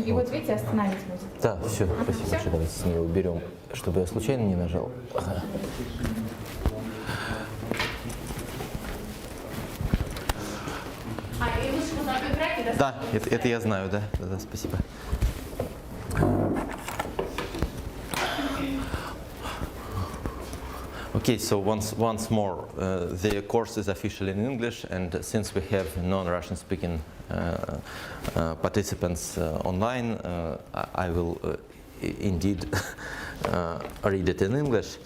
И вот видите, остановить может. Да, все, спасибо всё? большое. Давайте с нее уберем, чтобы я случайно не нажал. Ага. И лучше вот так играть и Да, это я знаю, да. Да, спасибо. Okay, so once more, the course is officially in English, and since we have non-Russian speaking participants online, I will indeed read it in English.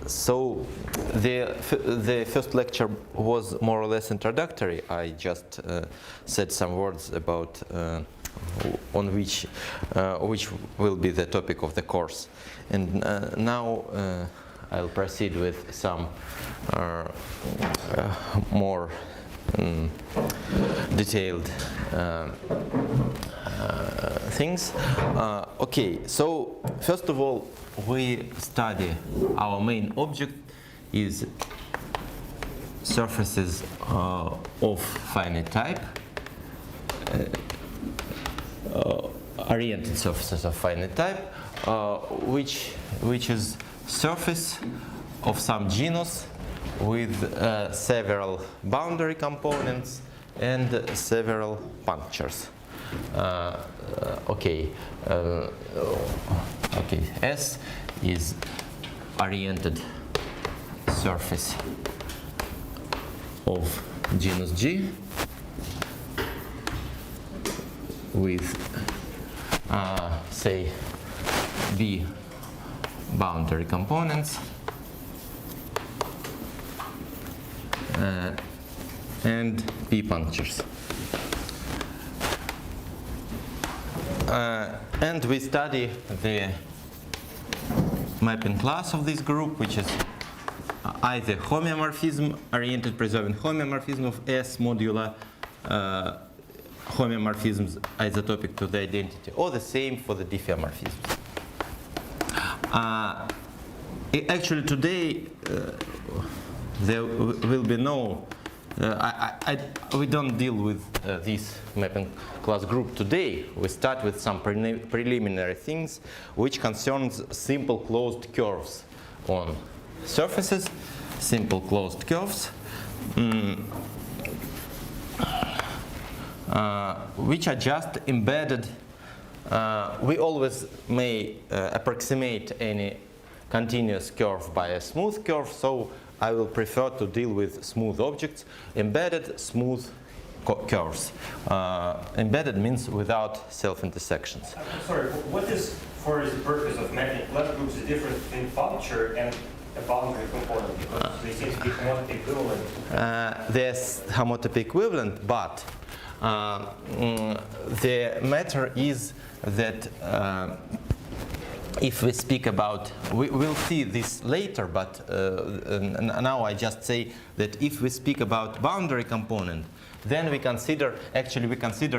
So the first lecture was more or less introductory. I just said some words about on which will be the topic of the course, and now I'll proceed with some more detailed things. Okay, so first of all, we study our main object is surfaces of finite type, oriented surfaces of finite type, which is surface of some genus with several boundary components and several punctures. Okay, S is oriented surface of genus G with say B boundary components and P punctures. And we study the mapping class of this group, which is either homeomorphism, oriented preserving homeomorphism of S modular homeomorphisms isotopic to the identity, or the same for the diffeomorphisms. Actually, today there will be no. We don't deal with this mapping class group today. We start with some preliminary things, which concerns simple closed curves on surfaces, simple closed curves, which are just embedded. We always may approximate any continuous curve by a smooth curve, so I will prefer to deal with smooth objects, embedded smooth curves. Embedded means without self-intersections. I'm sorry, what is, for the purpose of mapping class groups, the difference between puncture and a boundary component? Because they seem to be homotopy equivalent. There's homotopy equivalent, but the matter is that if we speak about, we'll see this later, but now I just say that if we speak about boundary component, then we consider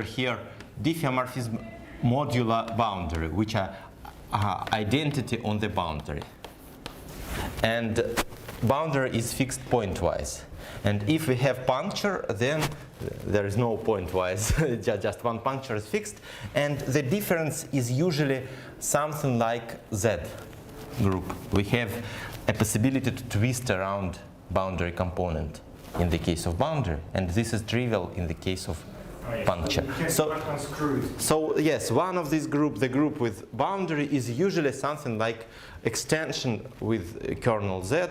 here diffeomorphism modular boundary, which are identity on the boundary. And boundary is fixed pointwise. And if we have puncture, then there is no pointwise, just one puncture is fixed. And the difference is usually something like Z group. We have a possibility to twist around boundary component in the case of boundary, and this is trivial in the case of puncture. So yes, one of these group, the group with boundary, is usually something like extension with kernel Z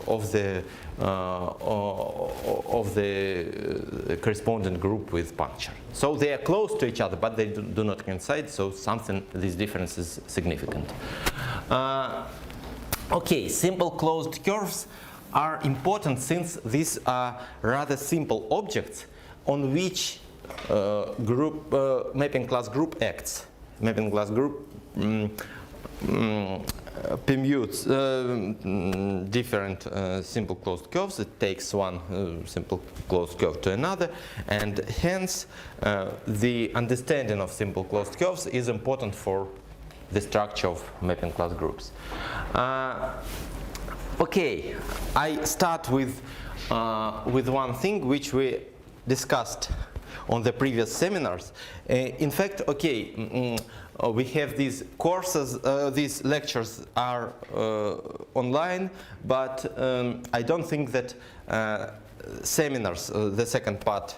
of the corresponding group with puncture. So they are close to each other, but they do not coincide. So this difference is significant. Okay, simple closed curves are important since these are rather simple objects on which mapping class group acts. Mapping class group permutes different simple closed curves. It takes one simple closed curve to another, and hence the understanding of simple closed curves is important for the structure of mapping class groups. Okay, I start with one thing which we discussed on the previous seminars. In fact, okay, we have these courses, these lectures are online, but I don't think that seminars, the second part,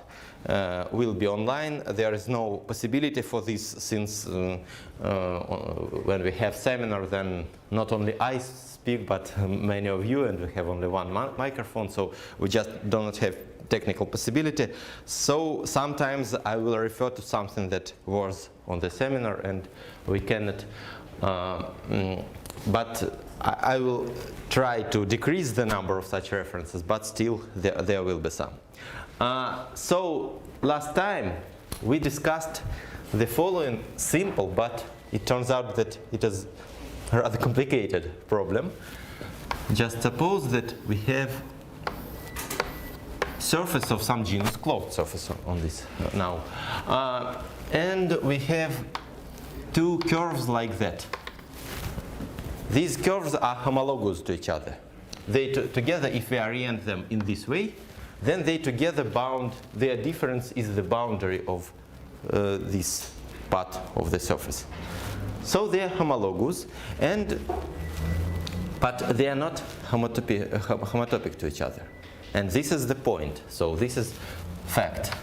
will be online. There is no possibility for this, since when we have seminar, then not only I speak, but many of you, and we have only one microphone, so we just do not have technical possibility. So sometimes I will refer to something that was on the seminar, and we cannot, but I will try to decrease the number of such references, but still there will be some. So last time we discussed the following simple, but it turns out that it is a rather complicated problem. Just suppose that we have surface of some genus, closed surface on this now, and we have two curves like that. These curves are homologous to each other. They together, if we orient them in this way, then they together bound, their difference is the boundary of this part of the surface. So they are homologous, but they are not homotopic to each other. And this is the point. So this is fact.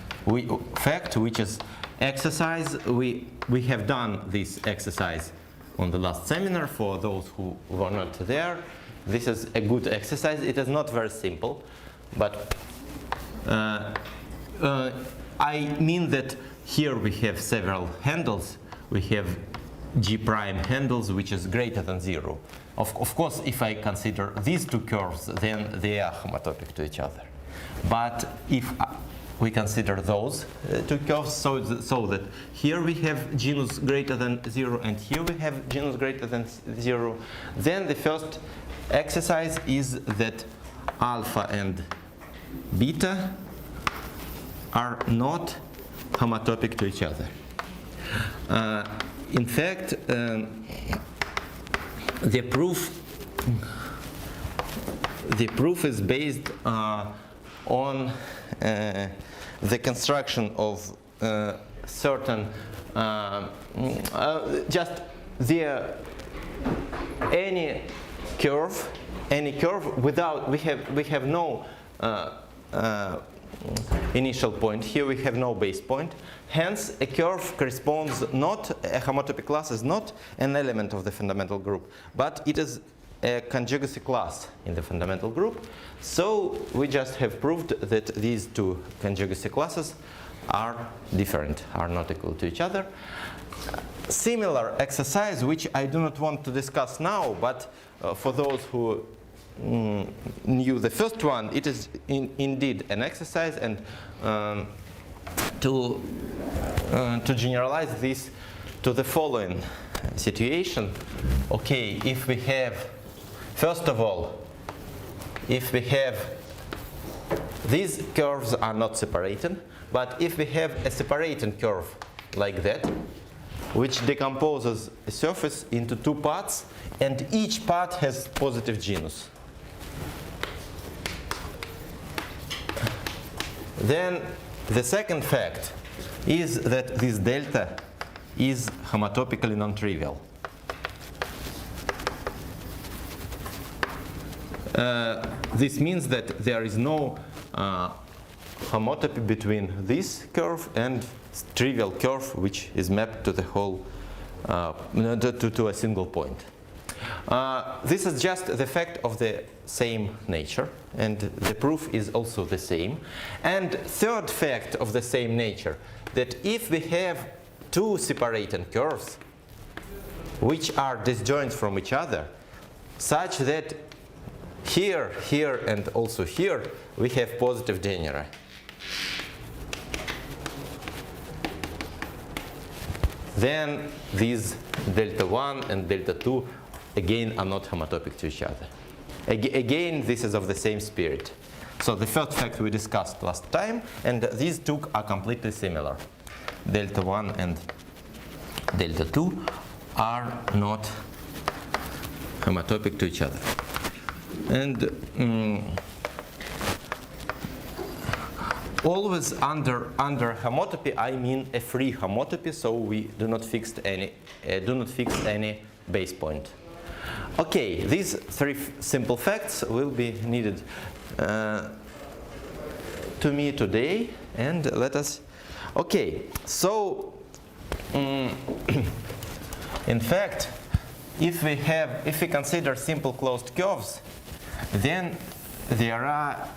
Fact, which is exercise. We have done this exercise on the last seminar. For those who were not there, this is a good exercise. It is not very simple, but I mean that here we have several handles. We have G prime handles, which is greater than 0. Of course, if I consider these two curves, then they are homotopic to each other. But if we consider those two curves, so that here we have genus greater than 0, and here we have genus greater than 0, then the first exercise is that alpha and beta are not homotopic to each other. In fact, the proof is based on the construction of certain just any curve without we have no initial point. Here we have no base point. Hence, a curve corresponds not, a homotopic class is not an element of the fundamental group, but it is a conjugacy class in the fundamental group. So we just have proved that these two conjugacy classes are different, are not equal to each other. Similar exercise, which I do not want to discuss now, but for those who knew the first one, it is indeed an exercise, and to generalize this to the following situation. Okay, if we have, first of all, if we have, these curves are not separated, but if we have a separating curve like that, which decomposes a surface into two parts, and each part has positive genus, then the second fact is that this delta is homotopically non-trivial. This means that there is no homotopy between this curve and trivial curve, which is mapped to the whole, to a single point. This is just the fact of the same nature, and the proof is also the same. And third fact of the same nature, that if we have two separating curves which are disjoint from each other, such that here, here, and also here we have positive genera, then these delta 1 and delta 2 again are not homotopic to each other. Again, this is of the same spirit. So the first fact we discussed last time, and these two are completely similar. Delta 1 and delta 2 are not homotopic to each other. And always under homotopy, I mean a free homotopy, so we do not fix any base point. Okay, these three simple facts will be needed to me today, and let us. Okay, so in fact, if we consider simple closed curves, then there are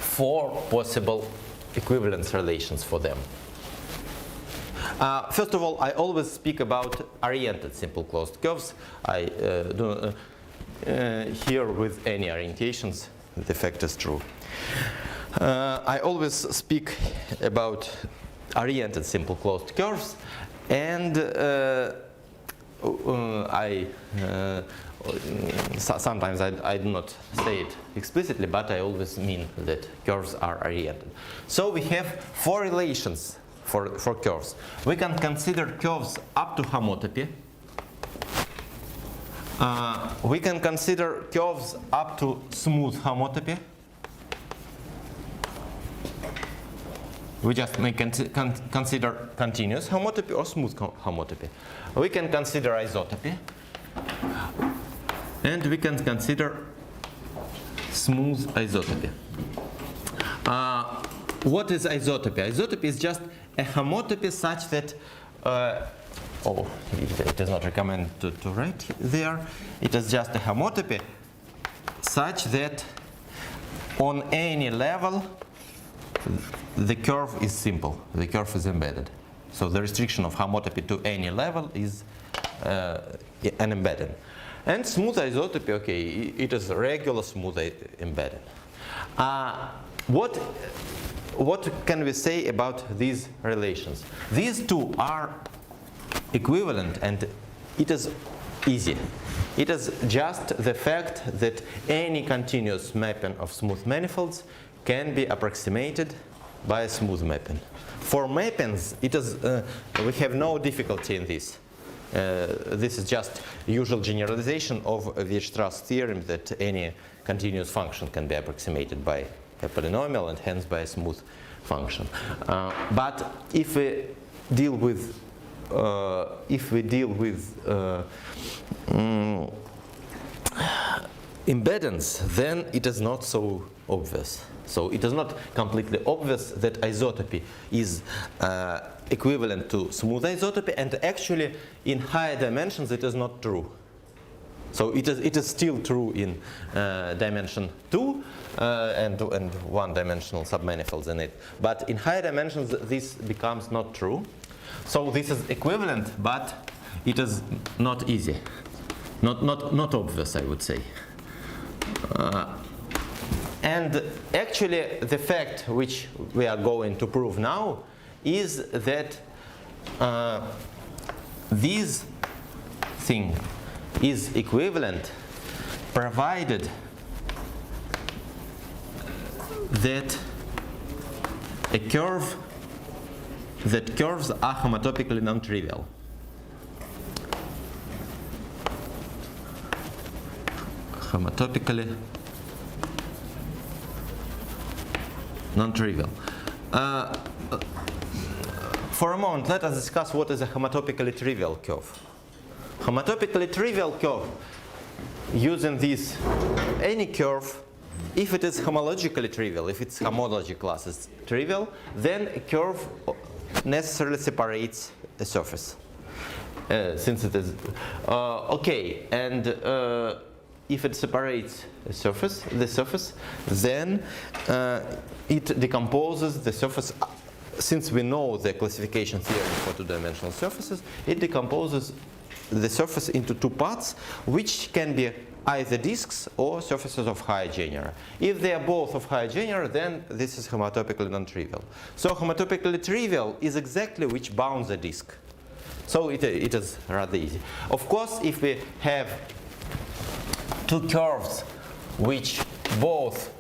4 possible equivalence relations for them. First of all, I always speak about oriented simple closed curves. I do here with any orientations, the fact is true. I always speak about oriented simple closed curves, and sometimes I do not say it explicitly, but I always mean that curves are oriented. So we have 4 relations for curves. We can consider curves up to homotopy. We can consider curves up to smooth homotopy. We just may consider continuous homotopy or smooth homotopy. We can consider isotopy. And we can consider smooth isotopy. What is isotopy? Isotopy is just a homotopy such that, it is not recommended to write there. It is just a homotopy such that on any level the curve is simple, the curve is embedded. So the restriction of homotopy to any level is an embedding. And smooth isotopy, okay, it is regular smooth embedding. What can we say about these relations? These two are equivalent, and it is easy. It is just the fact that any continuous mapping of smooth manifolds can be approximated by a smooth mapping. For mappings, it is we have no difficulty in this. This is just usual generalization of Weierstrass theorem that any continuous function can be approximated by a polynomial and hence by a smooth function. But if we deal with embeddance, then it is not so obvious. So it is not completely obvious that isotopy is equivalent to smooth isotopy, and actually in higher dimensions it is not true. So it is still true in dimension 2 and one-dimensional submanifolds in it. But in higher dimensions this becomes not true. So this is equivalent, but it is not easy, not obvious, I would say. And actually the fact which we are going to prove now is that this thing is equivalent provided that curves are homotopically non-trivial. Homotopically non-trivial. For a moment, let us discuss what is a homotopically trivial curve. Homotopically trivial curve, using this, any curve, if it is homologically trivial, if its homology class is trivial, then a curve necessarily separates a surface. Since it is okay, and if it separates the surface, then it decomposes the surface. Since we know the classification theorem for two-dimensional surfaces, it decomposes the surface into 2 parts, which can be either disks or surfaces of higher genera. If they are both of higher genera, then this is homotopically non-trivial. So homotopically trivial is exactly which bounds a disk. So it is rather easy. Of course, if we have 2 curves which both,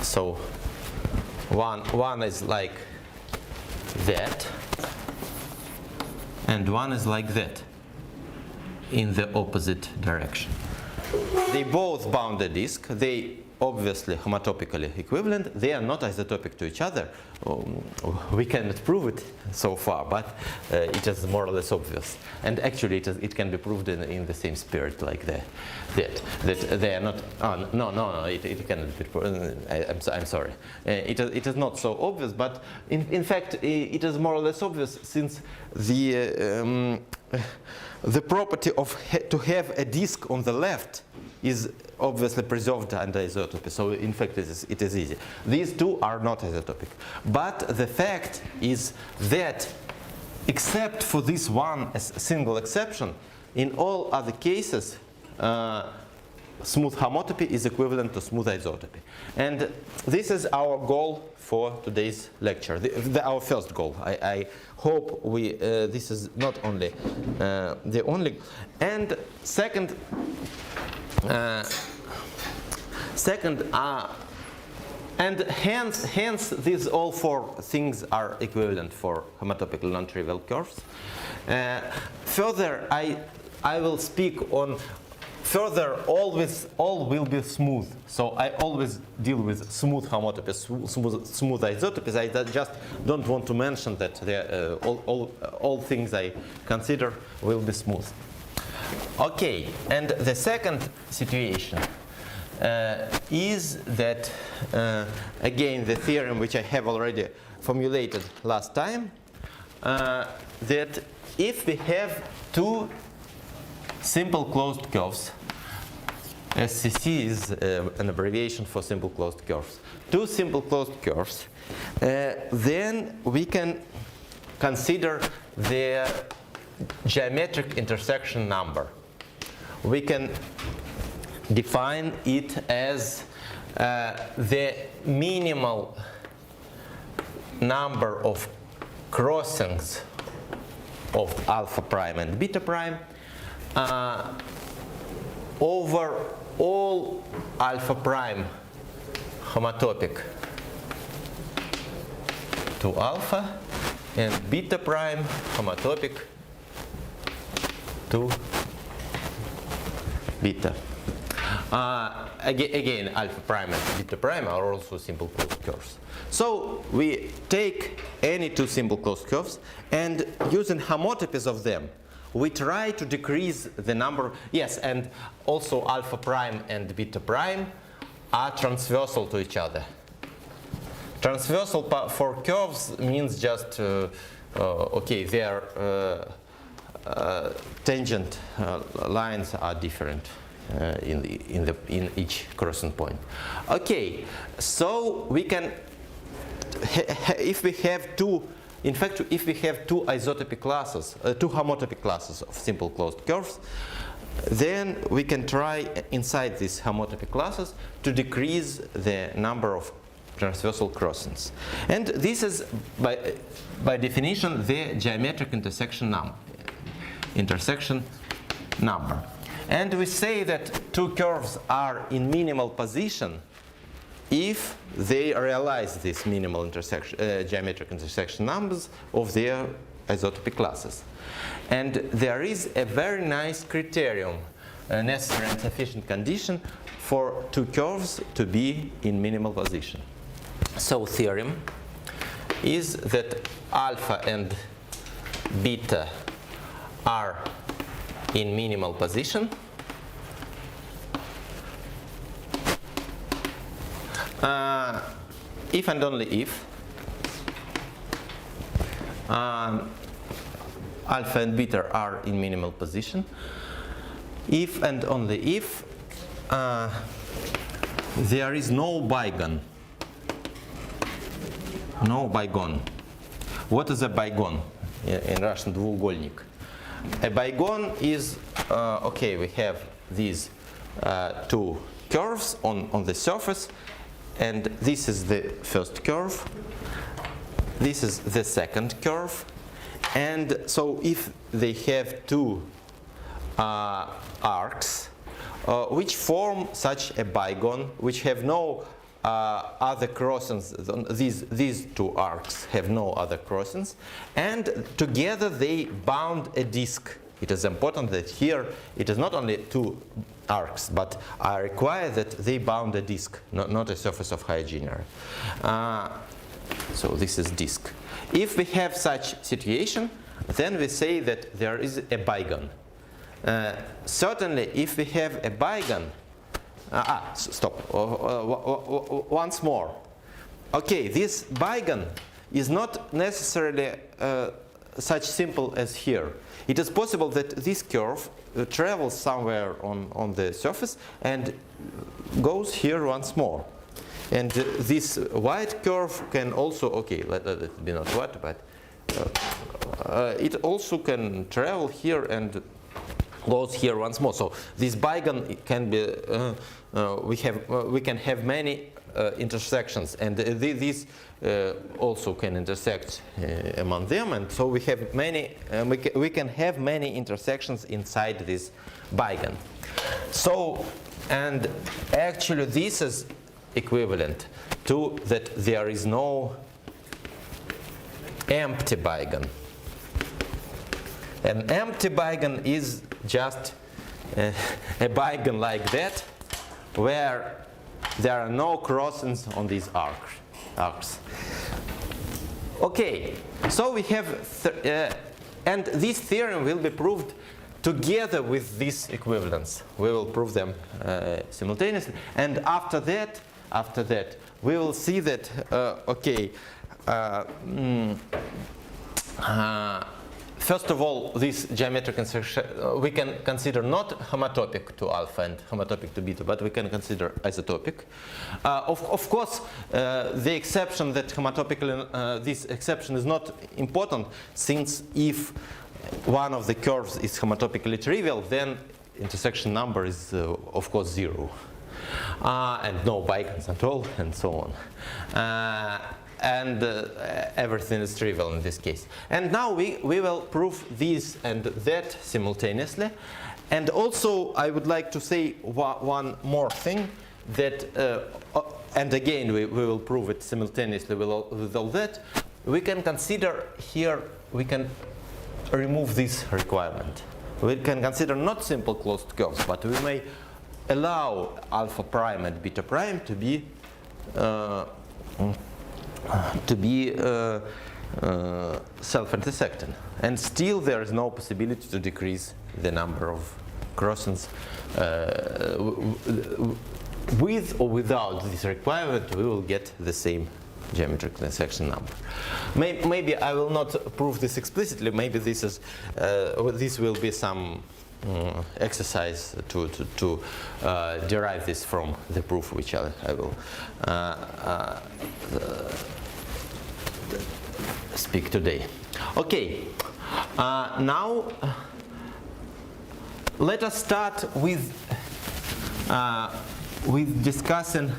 so one is like that, and one is like that, in the opposite direction. They both bound a disk. They obviously homotopically equivalent. They are not isotopic to each other. We cannot prove it so far, but it is more or less obvious. And actually, it can be proved in the same spirit, like that they are not. Oh, no, it cannot be proved. I'm sorry. It is not so obvious, but in fact, it is more or less obvious, since the property of to have a disk on the left is obviously preserved under isotopy. So in fact, it is easy. These two are not isotopic. But the fact is that, except for this one single exception, in all other cases, smooth homotopy is equivalent to smooth isotopy. And this is our goal for today's lecture, our first goal. I hope this is not only the only. And second, and hence these all four things are equivalent for homotopical non-trivial curves. Further, I will speak on. Further, all will be smooth. So I always deal with smooth homotopies, smooth isotopies. I just don't want to mention that all things I consider will be smooth. Okay, and the second situation is that, again, the theorem which I have already formulated last time, that if we have two simple closed curves, SCC is an abbreviation for simple closed curves, two simple closed curves, then we can consider their geometric intersection number. We can define it as the minimal number of crossings of alpha prime and beta prime over all alpha prime homotopic to alpha and beta prime homotopic to beta. Again, alpha prime and beta prime are also simple closed curves. So we take any two simple closed curves, and using homotopies of them, we try to decrease the number. Yes, and also alpha prime and beta prime are transversal to each other. Transversal for curves means just okay, their tangent lines are different in each crossing point. Okay, so we can, if we have two. In fact, if we have two isotopic classes, two homotopic classes of simple closed curves, then we can try inside these homotopic classes to decrease the number of transversal crossings. And this is, by definition, the geometric intersection number. And we say that two curves are in minimal position if they realize these minimal geometric intersection numbers of their isotopic classes. And there is a very nice criterion, a necessary and sufficient condition for two curves to be in minimal position. So theorem is that alpha and beta are in minimal position if and only if alpha and beta are in minimal position, if and only if there is no bigone. No bigone. What is a bigone in Russian? Двуугольник. A bigone is, okay, we have these two curves on the surface, and this is the first curve, this is the second curve, and so if they have two arcs which form such a bigone, which have no other crossings, these two arcs have no other crossings, and together they bound a disk it is important that here it is not only two arcs, but I require that they bound a disk, not a surface of higher genera. So this is disk. If we have such situation, then we say that there is a bigon. Certainly, if we have a bigon, stop. Once more. Okay, this bigon is not necessarily such simple as here. It is possible that this curve travels somewhere on the surface and goes here once more. And this white curve can also, okay, let it be not white, but it also can travel here and goes here once more. So this bigon can be, we can have many intersections, and these also can intersect among them, and so we have many. We can have many intersections inside this bigon. So, and actually, this is equivalent to that there is no empty bigon. An empty bigon is just a bigon like that, where there are no crossings on these arcs. Okay, so we have, and this theorem will be proved together with this equivalence. We will prove them simultaneously, and after that, we will see that first of all, this geometric insertion we can consider not homotopic to alpha and homotopic to beta, but we can consider isotopic. Of course, the exception that homotopic, this exception is not important, since if one of the curves is homotopically trivial, then intersection number is of course 0, and no bigons at all, and so on. And everything is trivial in this case. And now we will prove this and that simultaneously. And also I would like to say one more thing, that, and again we will prove it simultaneously with all that. We can consider here, we can remove this requirement. We can consider not simple closed curves, but we may allow alpha prime and beta prime to be self-intersecting, and still there is no possibility to decrease the number of crossings. With or without this requirement, we will get the same geometric intersection number. Maybe I will not prove this explicitly. Maybe this is this will be some exercise to derive this from the proof, which I will speak today. Okay, now let us start with discussing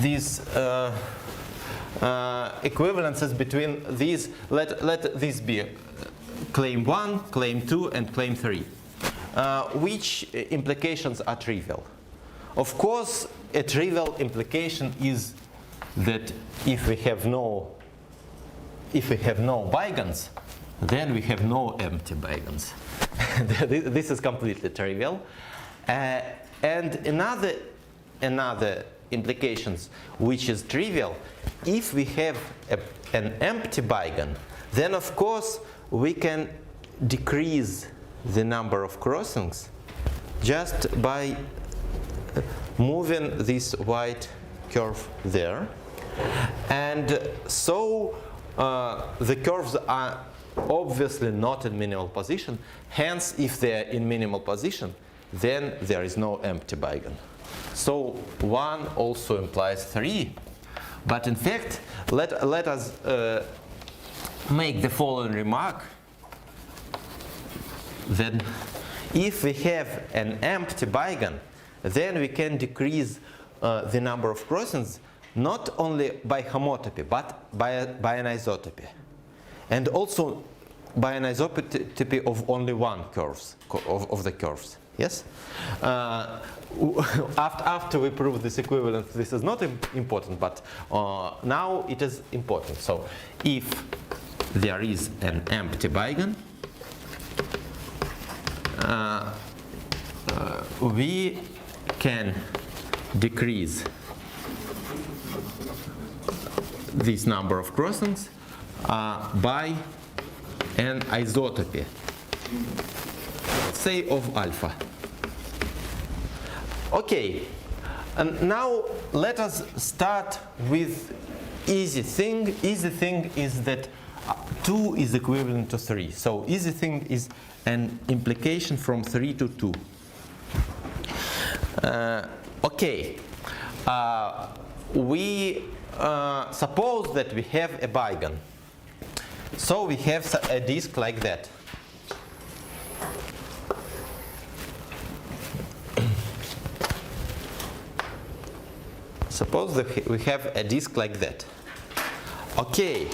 these equivalences between these. Let this be claim 1, claim 2, and claim 3. Which implications are trivial? Of course, a trivial implication is that if we have no bigons, then we have no empty bigons. This is completely trivial. And another implications which is trivial, if we have an empty bigon, then of course we can decrease the number of crossings just by moving this white curve there. And so the curves are obviously not in minimal position. Hence, if they are in minimal position, then there is no empty bigon. So 1 also implies 3. But in fact, let us make the following remark. Then if we have an empty bigon, then we can decrease the number of crossings not only by homotopy, but by an isotopy. And also by an isotopy of only one curves, of the curves. Yes? After we prove this equivalence, this is not important, but now it is important. So if there is an empty bigon, we can decrease this number of crossings by an isotopy, say of alpha. Okay, and now let us start with easy thing. Easy thing is that 2 is equivalent to 3. So easy thing is an implication from 3 to 2. Okay, we suppose that we have a beigen. So we have a disk like that. Suppose that we have a disk like that. Okay,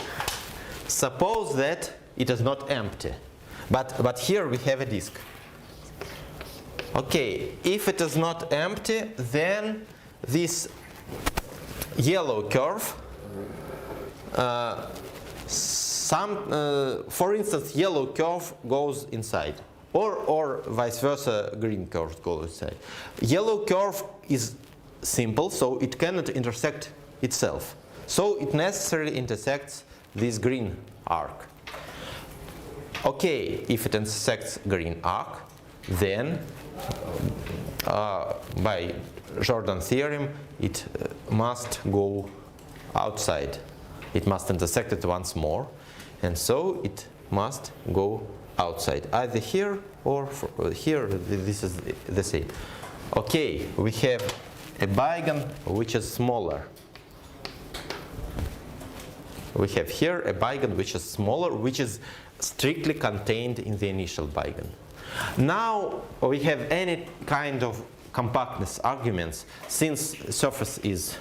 suppose that it is not empty, but here we have a disk. Okay, if it is not empty, then this yellow curve, for instance, yellow curve goes inside, or vice versa, green curve goes inside. Yellow curve is simple, so it cannot intersect itself. So it necessarily intersects this green arc. Okay, if it intersects green arc, then by Jordan theorem, it must go outside. It must intersect it once more, and so it must go outside, either here or here. This is the same. Okay, we have a beigen which is smaller. We have here a beigen which is smaller, which is strictly contained in the initial beigen. Now we have any kind of compactness arguments, since surface is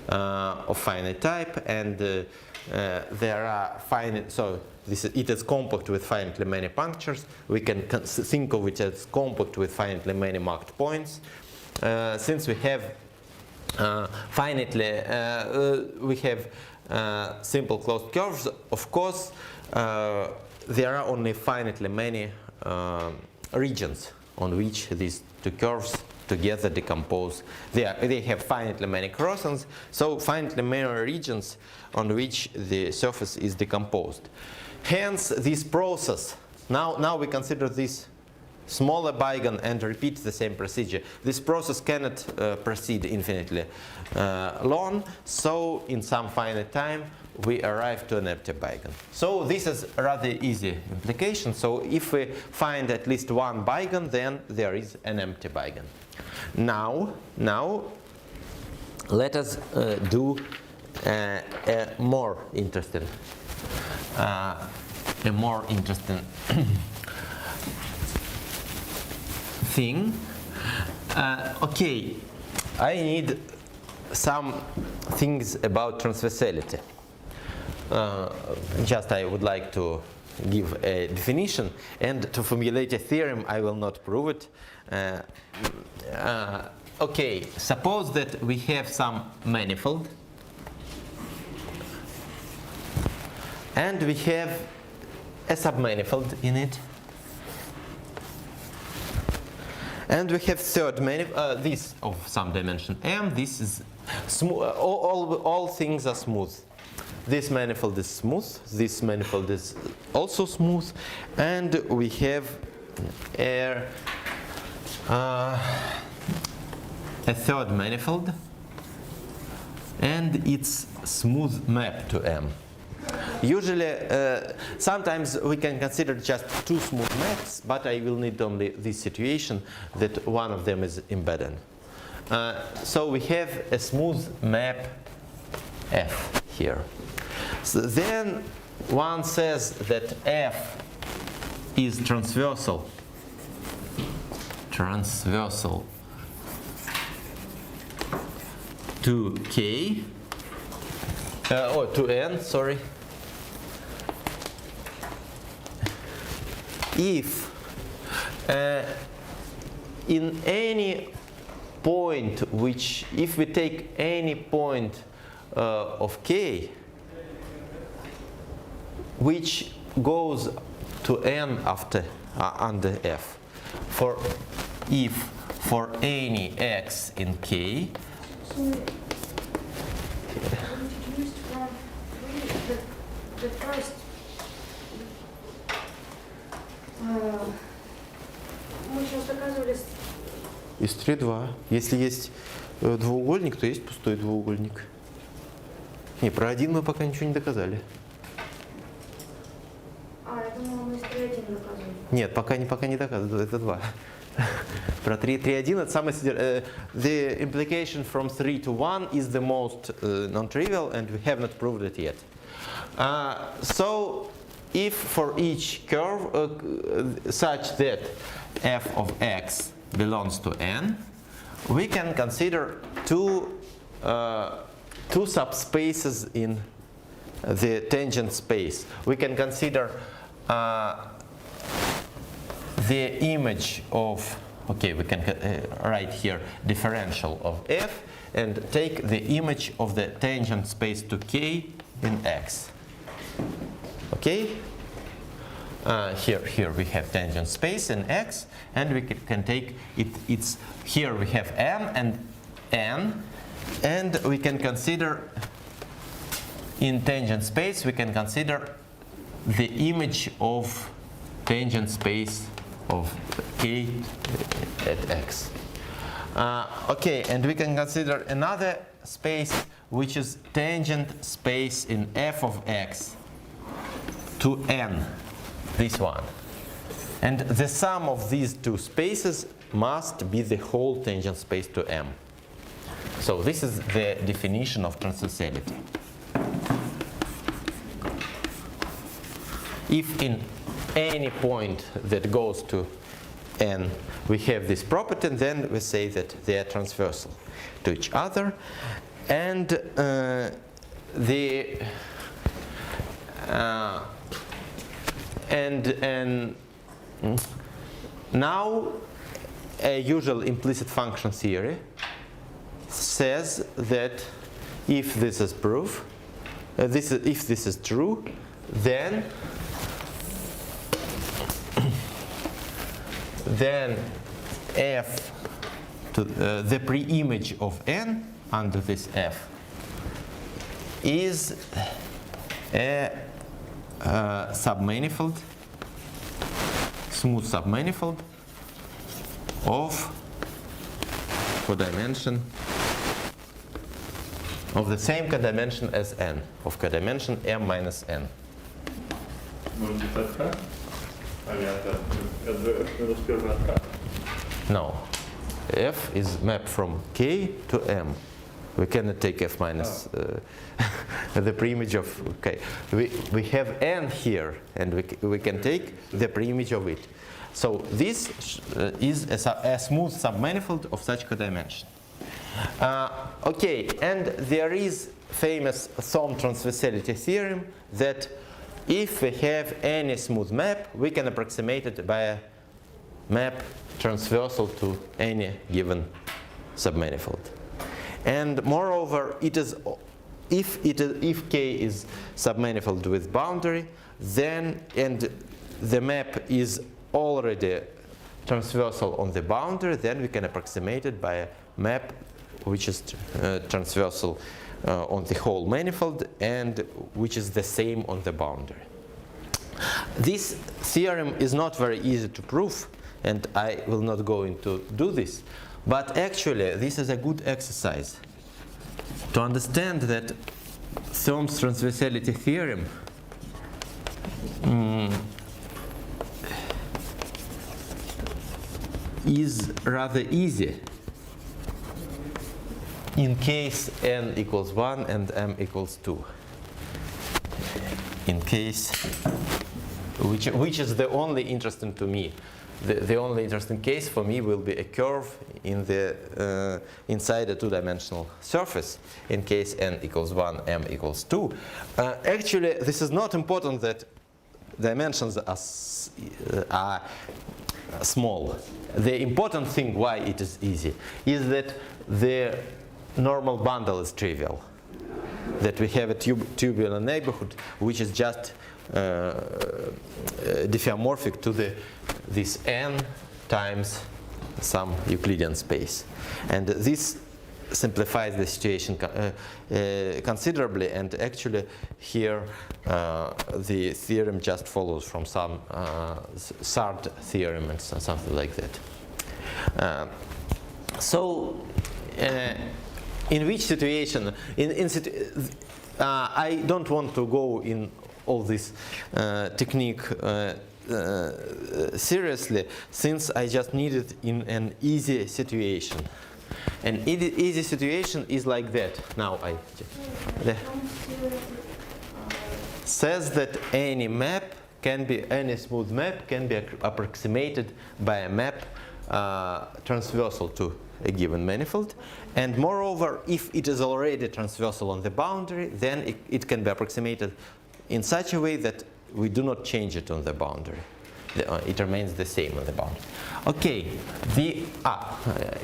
of finite type, and there are finite, so it is compact with finitely many punctures. We can think of it as compact with finitely many marked points. Since we have we have simple closed curves, of course there are only finitely many regions on which these two curves together decompose. They have finitely many crossings, so finitely many regions on which the surface is decomposed. Hence this process, now we consider this smaller beigen and repeat the same procedure. This process cannot proceed infinitely long, so in some finite time we arrive to an empty beigen. So this is a rather easy implication. So if we find at least one beigen, then there is an empty beigen. Now let us do a more interesting thing. Okay, I need some things about transversality. Just I would like to give a definition, and to formulate a theorem I will not prove it. Okay, suppose that we have some manifold and we have a submanifold in it, and we have third manifold, this of some dimension m. This is smooth. All things are smooth. This manifold is smooth, this manifold is also smooth, and we have a third manifold, and its smooth map to M. Usually, sometimes we can consider just two smooth maps, but I will need only this situation that one of them is embedded. So we have a smooth map F here. So then one says that F is transversal to K, or to N, sorry, if in any point which, if we take any point of K which goes to N after under F, if for any x in K, So we introduced from 3 the first. Мы сейчас доказывали. из 3 2. Если есть двуугольник, то есть пустой двуугольник. Не, про 1 мы пока ничего не доказали. Я думала, мы из 3.1 доказывали. Нет, пока не доказывали, это 2. Про 3.1 это самое содержание. The implication from 3 to 1 is the most non-trivial, and we have not proved it yet. So, if for each curve such that f of x belongs to n, we can consider two subspaces in the tangent space. We can consider the image of, okay, we can write here differential of f and take the image of the tangent space to K in X. Okay? Here we have tangent space in X, and we can take it. It's here we have M and N, and we can consider in tangent space we can consider the image of tangent space of K at X. Okay, and we can consider another space which is tangent space in f of x to n, this one. And the sum of these two spaces must be the whole tangent space to M. So this is the definition of transversality. If in any point that goes to n we have this property, then we say that they are transversal to each other, and now a usual implicit function theory says that if this is proof, if this is true, then f to the pre-image of n under this f is a submanifold, smooth submanifold of codimension of the same codimension as n, of codimension m minus n. No, f is mapped from k to m. We cannot take f minus the preimage of k. We have n here, and we can take the preimage of it. So this is a smooth submanifold of such codimension. Okay, and there is famous Thom transversality theorem that if we have any smooth map, we can approximate it by a map transversal to any given submanifold. And moreover, it is if K is submanifold with boundary, then and the map is already transversal on the boundary, then we can approximate it by a map which is transversal on the whole manifold and which is the same on the boundary. This theorem is not very easy to prove, and I will not go into do this, but actually this is a good exercise to understand that Thom's transversality theorem is rather easy in case n equals 1 and m equals 2. In case, which is the only interesting to me. The only interesting case for me will be a curve in the inside a two-dimensional surface in case n equals 1, m equals 2. Actually, this is not important that dimensions are small. The important thing why it is easy is that the normal bundle is trivial. That we have a tubular neighborhood which is just diffeomorphic to this n times some Euclidean space. And this simplifies the situation considerably, and actually here the theorem just follows from some Sard theorem and something like that. In which situation, I don't want to go in all this technique seriously, since I just need it in an easy situation. An easy situation is like that. Now says that any smooth map can be approximated by a map transversal to a given manifold, and moreover, if it is already transversal on the boundary, then it can be approximated in such a way that we do not change it on the boundary. It remains the same on the boundary. Okay,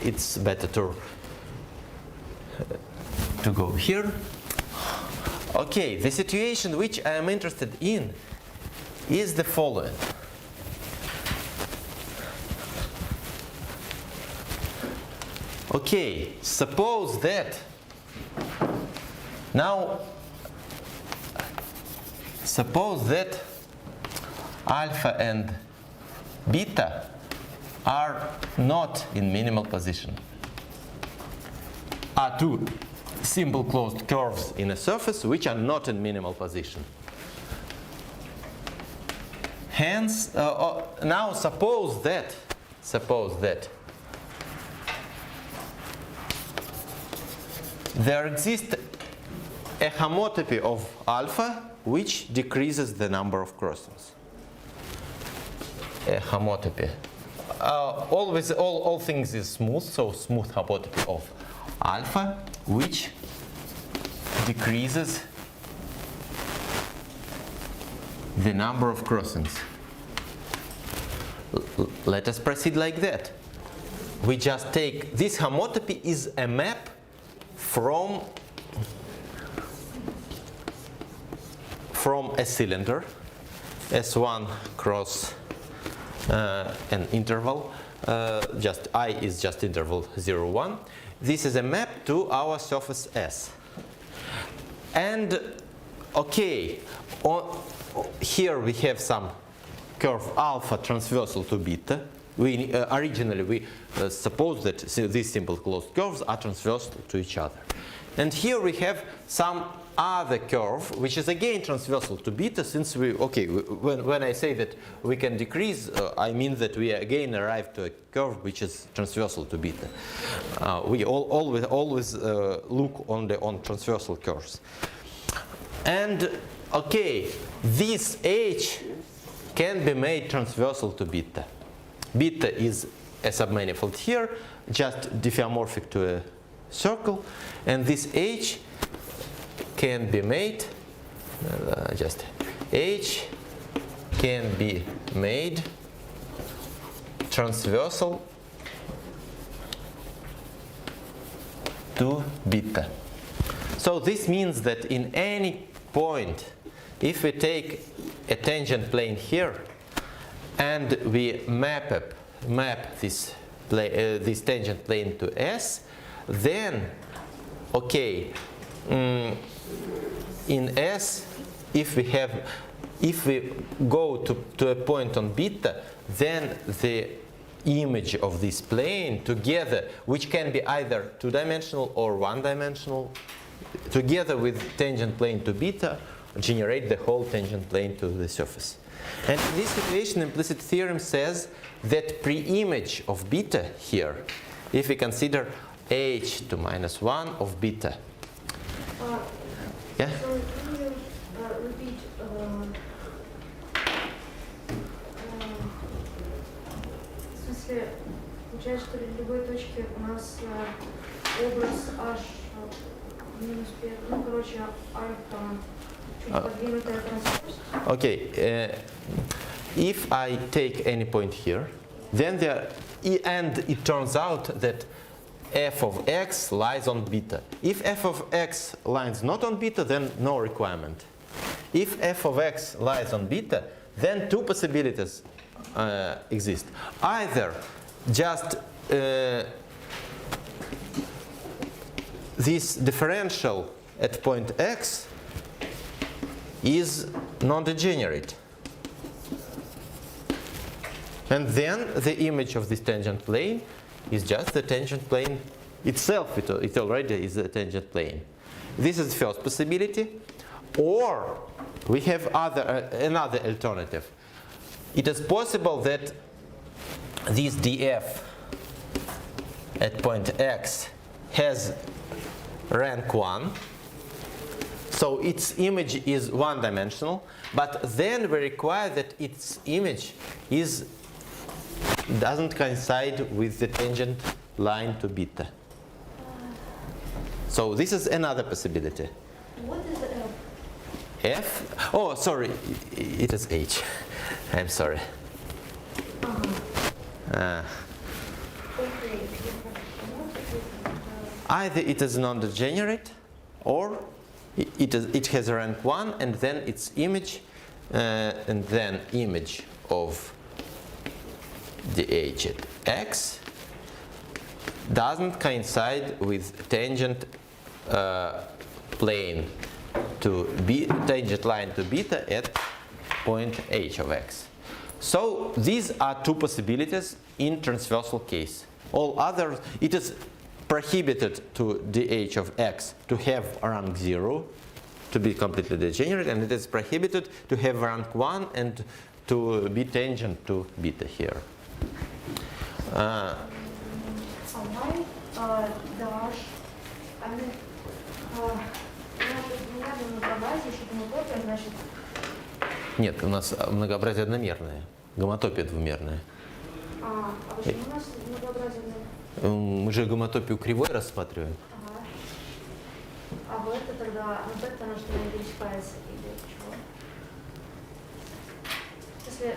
it's better to go here. Okay, the situation which I am interested in is the following. Okay, suppose that alpha and beta are not in minimal position. Are two simple closed curves in a surface which are not in minimal position. Hence, now suppose that there exists a homotopy of alpha which decreases the number of crossings. A homotopy. Always, all things is smooth, so smooth homotopy of alpha which decreases the number of crossings. Let us proceed like that. We just take this homotopy is a map from a cylinder S1 cross an interval, just I is just interval 0, 1. This is a map to our surface S. And okay, here we have some curve alpha transversal to beta. Originally we suppose that these simple closed curves are transversal to each other. And here we have some other curve which is again transversal to beta, since when I say that we can decrease, I mean that we again arrive to a curve which is transversal to beta. We always look on transversal curves. And okay, this H can be made transversal to beta. Beta is a submanifold here, just diffeomorphic to a circle, and this H can be made, H can be made transversal to beta. So this means that in any point, if we take a tangent plane here and we map this tangent plane to S, then okay, in S, if we go to a point on beta, then the image of this plane together, which can be either two-dimensional or one-dimensional, together with tangent plane to beta, generate the whole tangent plane to the surface. And in this situation, implicit theorem says that pre-image of beta here, if we consider h to minus 1 of beta. Yeah? So can you repeat в смысле, получается, что в любой точке у нас образ h минус 5, ну, короче, альфа чуть подвинутая трансверс. Okay, if I take any point here, then and it turns out that f of x lies on beta. If f of x lies not on beta, then no requirement. If f of x lies on beta, then two possibilities exist. Either just this differential at point x is non-degenerate. And then the image of this tangent plane is just the tangent plane itself. It already is a tangent plane. This is the first possibility. Or we have another alternative. It is possible that this df at point x has rank 1. So its image is one-dimensional, but then we require that its image doesn't coincide with the tangent line to beta. So this is another possibility. What is the F? F? Oh, sorry, it is H. I'm sorry. Okay. Either it is non-degenerate, or it has rank 1, and then its image, and then image of the H at x doesn't coincide with tangent plane to tangent line to beta at point H of x. So these are two possibilities in transversal case. All others, it is prohibited to dh of x to have rank 0 to be completely degenerate, and it is prohibited to have rank 1 and to be tangent to beta here. Why dash? I mean, не надо многообразие, что гомотопия, значит. Нет, у нас многообразие одномерное, гомотопия двумерная. А почему у нас многообразие? Мы же гомотопию кривой рассматриваем. Ага. А бета тогда, ну бета она что не пересекается или чего? Если,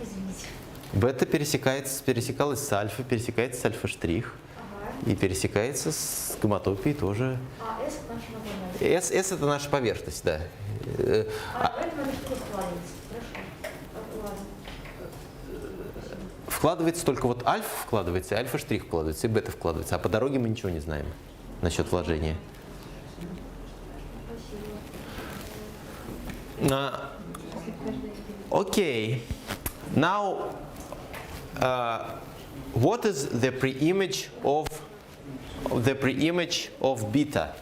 извините. Бета пересекалась с альфа, пересекается с альфа-штрих. Ага. И пересекается с гомотопией тоже. А S это наша многообразие. S это наша поверхность, да. Поэтому она что складывается. Хорошо. Ладно. Вкладывается только вот альфа вкладывается, и альфа-штрих вкладывается, и бета вкладывается. А по дороге мы ничего не знаем насчет вложения. Okay. Now, what is the preimage of beta?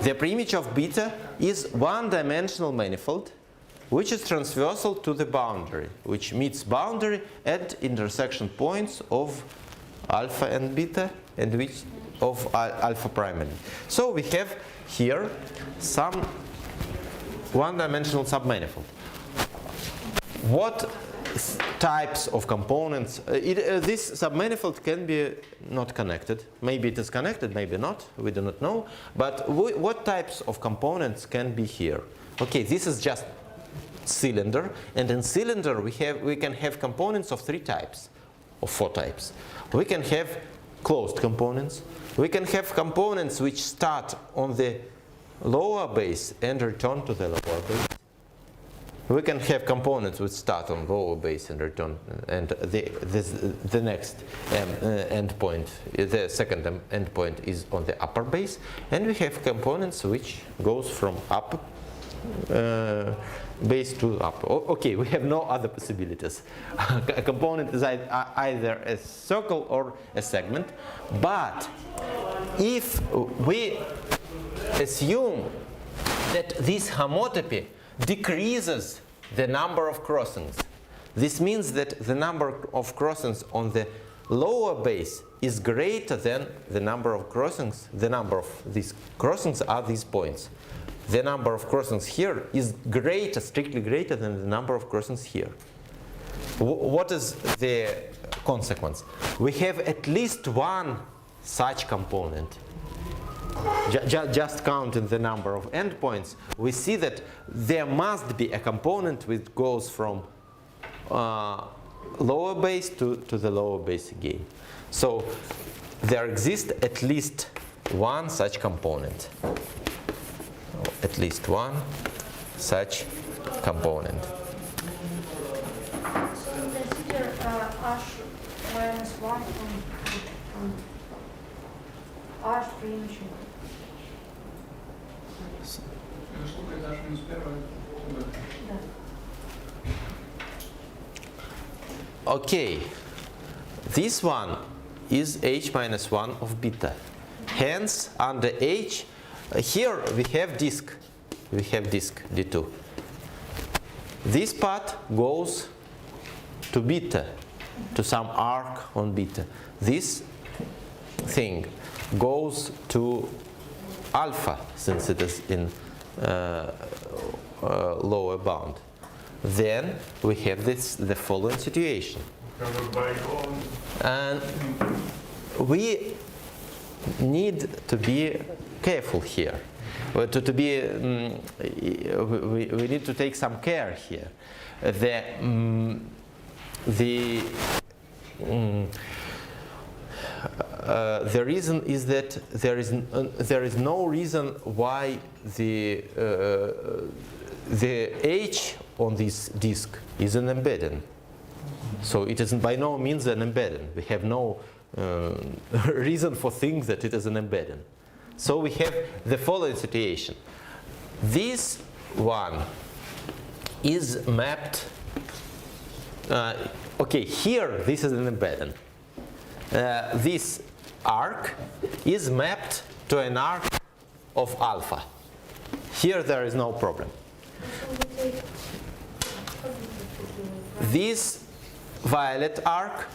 The preimage of beta is one-dimensional manifold, which is transversal to the boundary, which meets boundary at intersection points of alpha and beta, and which of alpha prime and beta. So we have here some one-dimensional submanifold. What types of components? This submanifold can be not connected. Maybe it is connected, maybe not. We do not know. But what types of components can be here? Okay, this is just cylinder, and in cylinder we can have components of 3 types, or 4 types. We can have closed components. We can have components which start on the lower base and return to the lower base. We can have components which start on lower base and return, and the next endpoint, the second endpoint is on the upper base, and we have components which goes from upper base to upper. Okay, we have no other possibilities. A component is either a circle or a segment, but if we assume that this homotopy decreases the number of crossings, this means that the number of crossings on the lower base is greater than the number of crossings. The number of these crossings are these points. The number of crossings here is greater, strictly greater than the number of crossings here. What is the consequence? We have at least one such component. Just counting the number of endpoints, we see that there must be a component which goes from lower base to the lower base again. So there exists at least one such component. At least one such component. So -1 from h преимущество. Штука это h-1. Да. Okay, this one is h-1 of beta. Hence, under h, here we have disk. We have disk D2. This part goes to beta, to some arc on beta. This thing goes to alpha, since it is in lower bound. Then we have the following situation. And we need to be careful here. We need to take some care here. The reason is that there is no reason why the H on this disk is an embedding. So it is by no means an embedding. We have no reason for thinking that it is an embedding. So we have the following situation. This one is mapped. Okay, here this is an embedding. This arc is mapped to an arc of alpha. Here there is no problem. This violet arc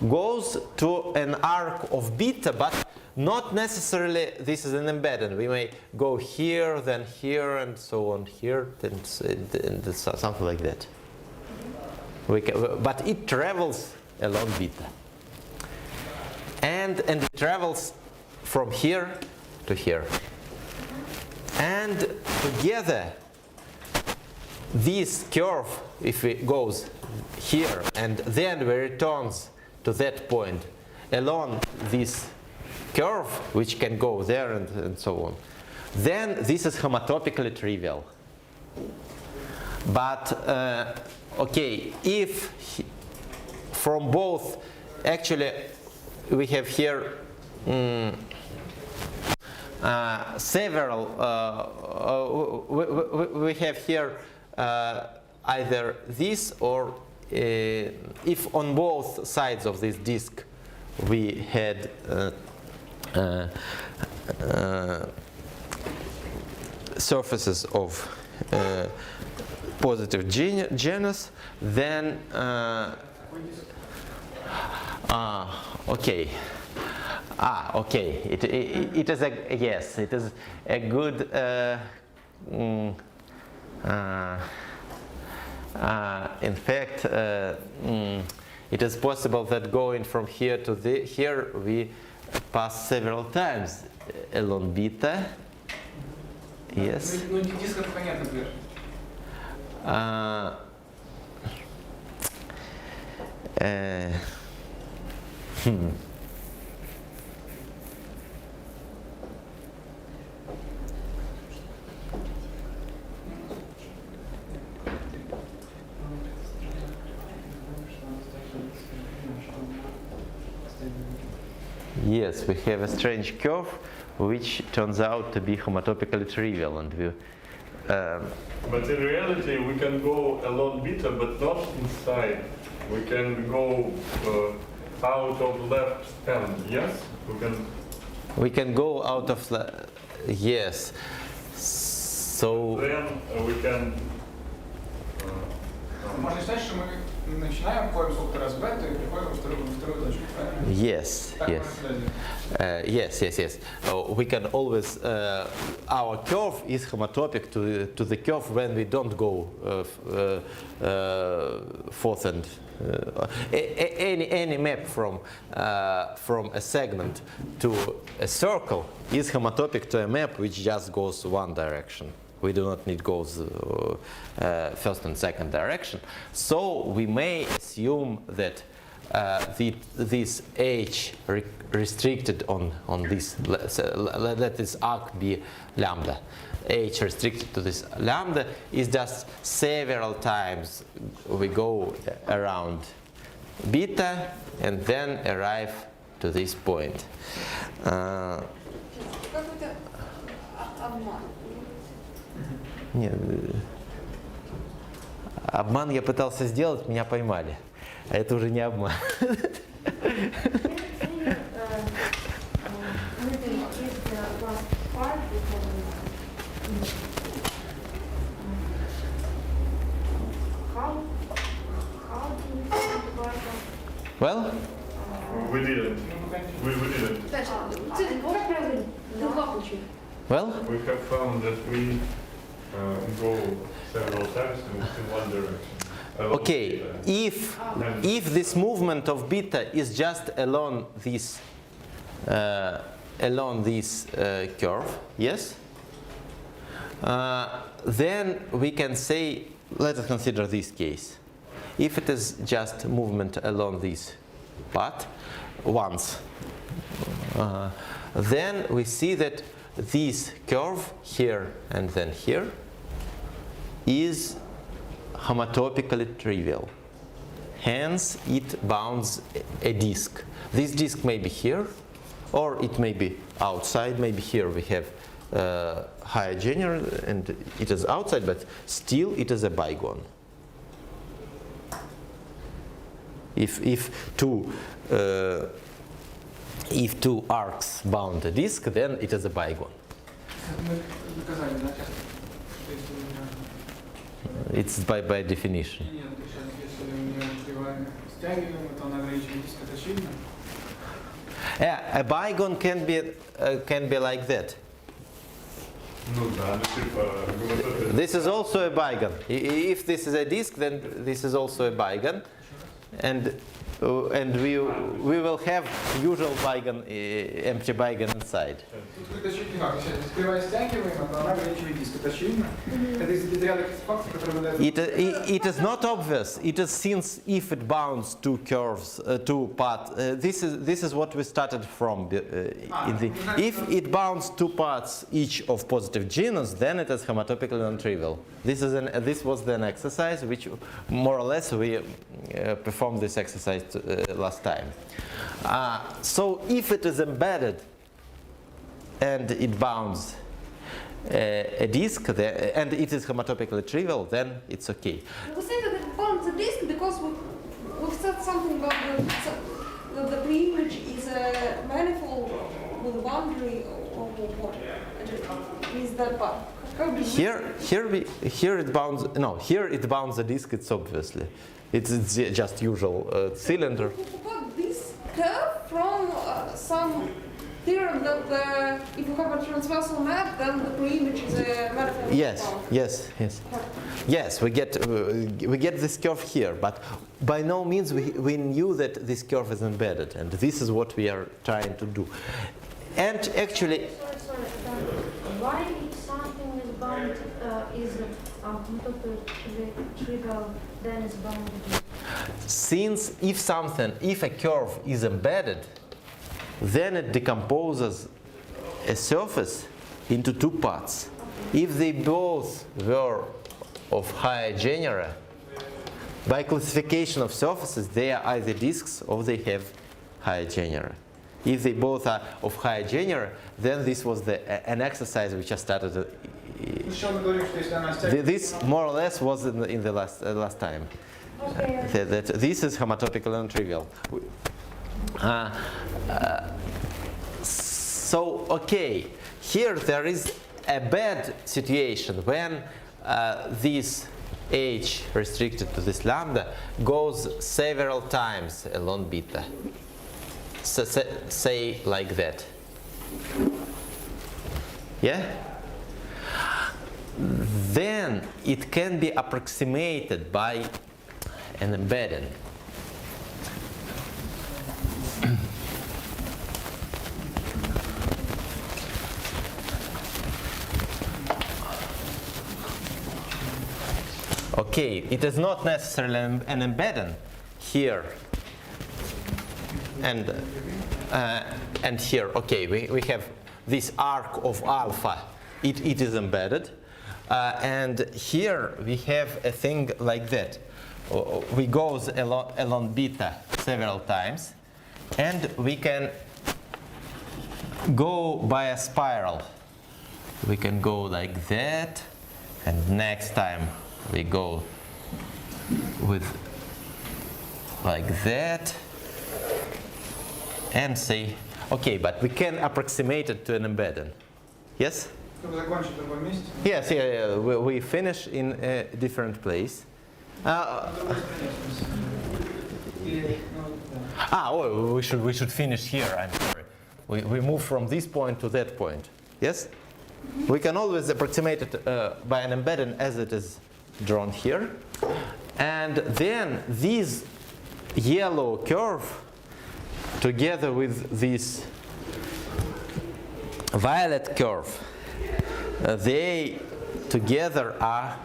goes to an arc of beta, but not necessarily this is an embedding. We may go here, then here, and so on here, and something like that. But it travels along beta. And it travels from here to here. And together, this curve, if it goes here and then we returns to that point along this curve, which can go there and so on, then this is homotopically trivial. But okay, if from both, actually we have here several, we have here either this or if on both sides of this disk we had surfaces of positive genus, then okay. Okay. It is a yes. It is a good. In fact, it is possible that going from here to here we pass several times along beta. Yes. Диска пока нет, например. Yes, we have a strange curve which turns out to be homotopically trivial, and we. But in reality, we can go along beta, but not inside. We can go out of left end. Yes, we can. We can go out of the. Yes. So. Then we can. Можно считать, что мы начинаем поем сколько раз бета и приходим во вторую точку, правильно? Yes, yes. Yes. We can always, our curve is homotopic to the curve when we don't go forth and any map from a segment to a circle is homotopic to a map which just goes one direction. We do not need goes first and second direction. So we may assume that this H restricted on this, let this arc be lambda. H restricted to this lambda is just several times we go around beta and then arrive to this point. Как это обман? Нет, обман я пытался сделать, меня поймали. А это уже не обман. Well, We didn't. We didn't. well, We have found that we go several times in one direction. okay. If this movement of beta is just along this curve, yes, then we can say, let us consider this case. If it is just movement along this path once, then we see that this curve here and then here is homotopically trivial. Hence, it bounds a disk. This disk may be here, or it may be outside. Maybe here we have higher general and it is outside, but still it is a bigone. If two arcs bound a disk, then it is a bigone. Мы доказали, да, сейчас? It's by definition. Нет, сейчас, если мы ее стягиваем, то она ограничивает диск, это очевидно. Yeah, a bigone can be like that. Ну да, ну типа, вот это. This is also a bigone. If this is a disk, then this is also a bigone, and we will have usual bigone, empty bigone inside. Тут это чуть не так. Если сперва стягиваем, то она ограничивает диск, это очевидно. Это из ряда фактов, которые выдают. It is not obvious. It is since if it bounds two curves, two paths. This is what we started from. If it bounds two paths each of positive genus, then it is homotopically non-trivial. This was an exercise which more or less we performed this exercise last time. So if it is embedded and it bounds a disk and it is homotopically trivial, then it's okay. We say that it bounds the disk because we've said something about the pre-image is a manifold with a boundary or what? Is that part? Here it bounds. No, here it bounds the disk. It's obviously, it's just usual cylinder. We got this curve from some theorem that if you have a transversal map, then the pre-image is a manifold. Yes. We get this curve here, but by no means we knew that this curve is embedded, and this is what we are trying to do. And actually, Sorry. Why if something is bound is homotopically trivial, then it's bounded? since if a curve is embedded, then it decomposes a surface into two parts. If they both were of higher genera, by classification of surfaces, they are either disks or they have higher genera. If they both are of higher genera, then this was an exercise which I started. This more or less was in the last time. Okay. That this is homotopically non-trivial. So okay, here there is a bad situation when this h restricted to this lambda goes several times along beta. So say like that. Yeah? Then it can be approximated by an embedding. Okay, it is not necessarily an embedding here and here. Okay, we have this arc of alpha. It is embedded, and here we have a thing like that. we go along beta several times, and we can go by a spiral. We can go like that, and next time we go with like that, and say, okay, but we can approximate it to an embedding. Yes? Чтобы закончить в другом месте. Yes, yeah. We finish in a different place. We should finish here. I'm sorry. We move from this point to that point. Yes? We can always approximate it by an embedding as it is drawn here. And then this yellow curve together with this violet curve, they together are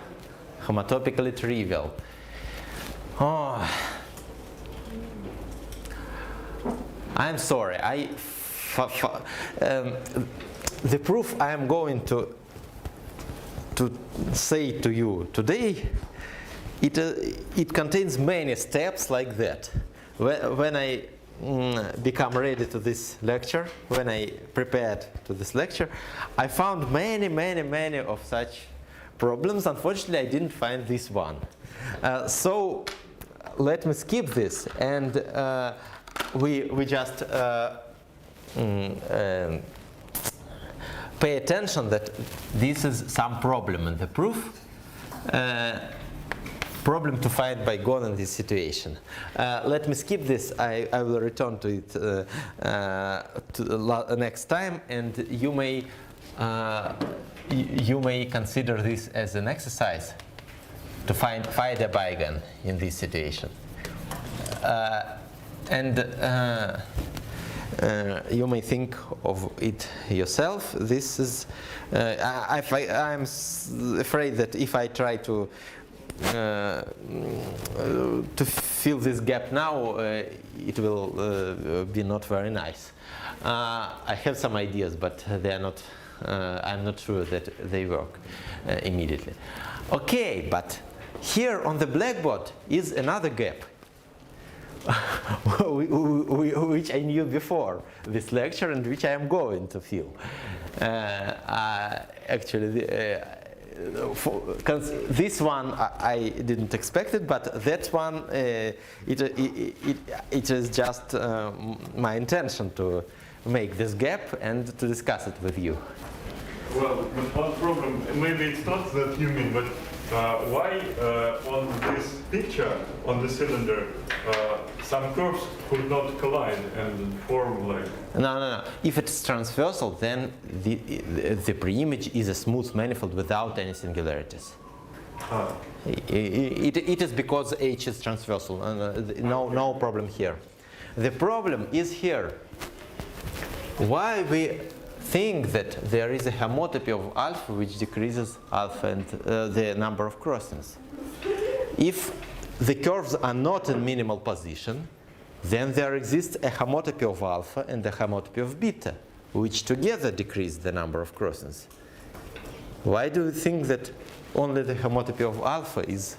homotopically trivial. Oh, I'm sorry. The proof I am going to say to you today, it contains many steps like that. When I become ready to this lecture, when I prepared to this lecture, I found many of such problems. Unfortunately, I didn't find this one. So let me skip this, and we just pay attention that this is some problem in the proof. Problem to find by God in this situation. Let me skip this. I will return to it next time, and you may consider this as an exercise to find a beigen in this situation. You may think of it yourself. This is. I'm afraid that if I try to fill this gap now, it will be not very nice. I have some ideas, but they are not. I'm not sure that they work immediately. Okay, but here on the blackboard is another gap, which I knew before this lecture and which I am going to fill. Actually, this one I didn't expect it, but that one it is just my intention to make this gap and to discuss it with you. Well, but one problem, maybe it's not that you mean, but why on this picture, on the cylinder, some curves could not collide and form like... No. If it's transversal, then the preimage is a smooth manifold without any singularities. It is because H is transversal. No problem here. The problem is here. Why we think that there is a homotopy of alpha which decreases alpha and the number of crossings. If the curves are not in minimal position, then there exists a homotopy of alpha and a homotopy of beta, which together decrease the number of crossings. Why do you think that only the homotopy of alpha is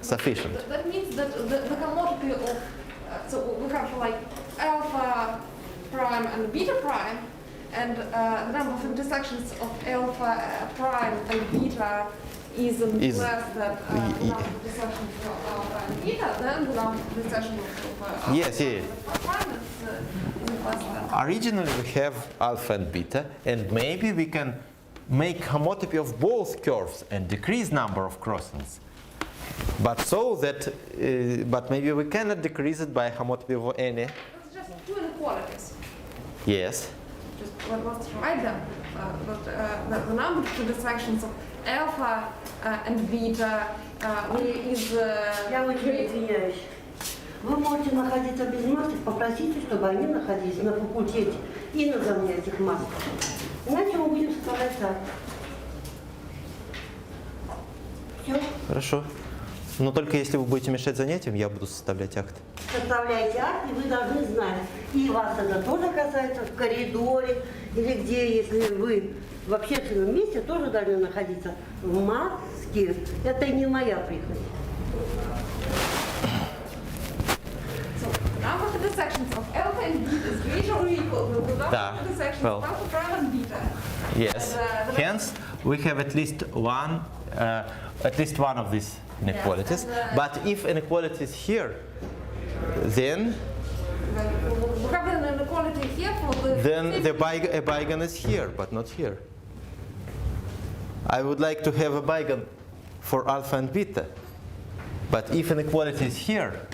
sufficient? That means that the homotopy of, so we have like alpha prime and beta prime, and the number of intersections of alpha prime and beta is less than the number of intersections of alpha and beta, then the number of intersections of alpha Yes, yeah. prime is less than. Originally we have alpha and beta, and maybe we can make homotopy of both curves and decrease number of crossings. But so that, but maybe we cannot decrease it by homotopy of any. It's just two inequalities. Yes. Just let's write them. The number of intersections of alpha and beta is. Я очень извиняюсь. Вы можете находиться без масок, попросите, чтобы они находились на факультете и на занятиях масок. Иначе мы будем составлять акт. Все. Хорошо. Но только если вы будете мешать занятиям, я буду составлять акт. Составляйте акт, и вы должны знать. И вас это тоже касается в коридоре или где, если вы в общественном месте, тоже должны находиться в маске. Это не моя прихоть. So number of intersections of alpha and beta is greater or equal to the number Да. of intersections Well. of alpha prime and beta. Yes. Hence, we have at least one of these inequalities. But if inequality is here, then We have an inequality here for the a beigen is here, but not here. I would like to have a beigen for alpha and beta. But if inequality is here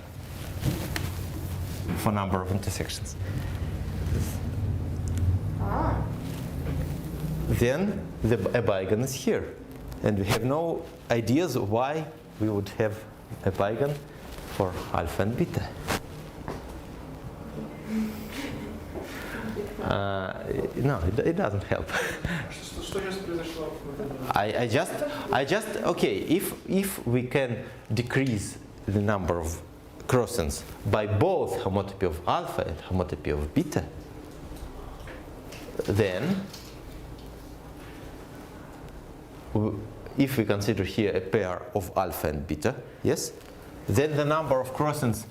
for number of intersections, then a beigen is here. And we have no ideas why we would have a beigen for alpha and beta. No, it doesn't help. Что сейчас произошло? Okay, if we can decrease the number of crossings by both homotopy of alpha and homotopy of beta, then if we consider here a pair of alpha and beta, yes, then the number of crossings,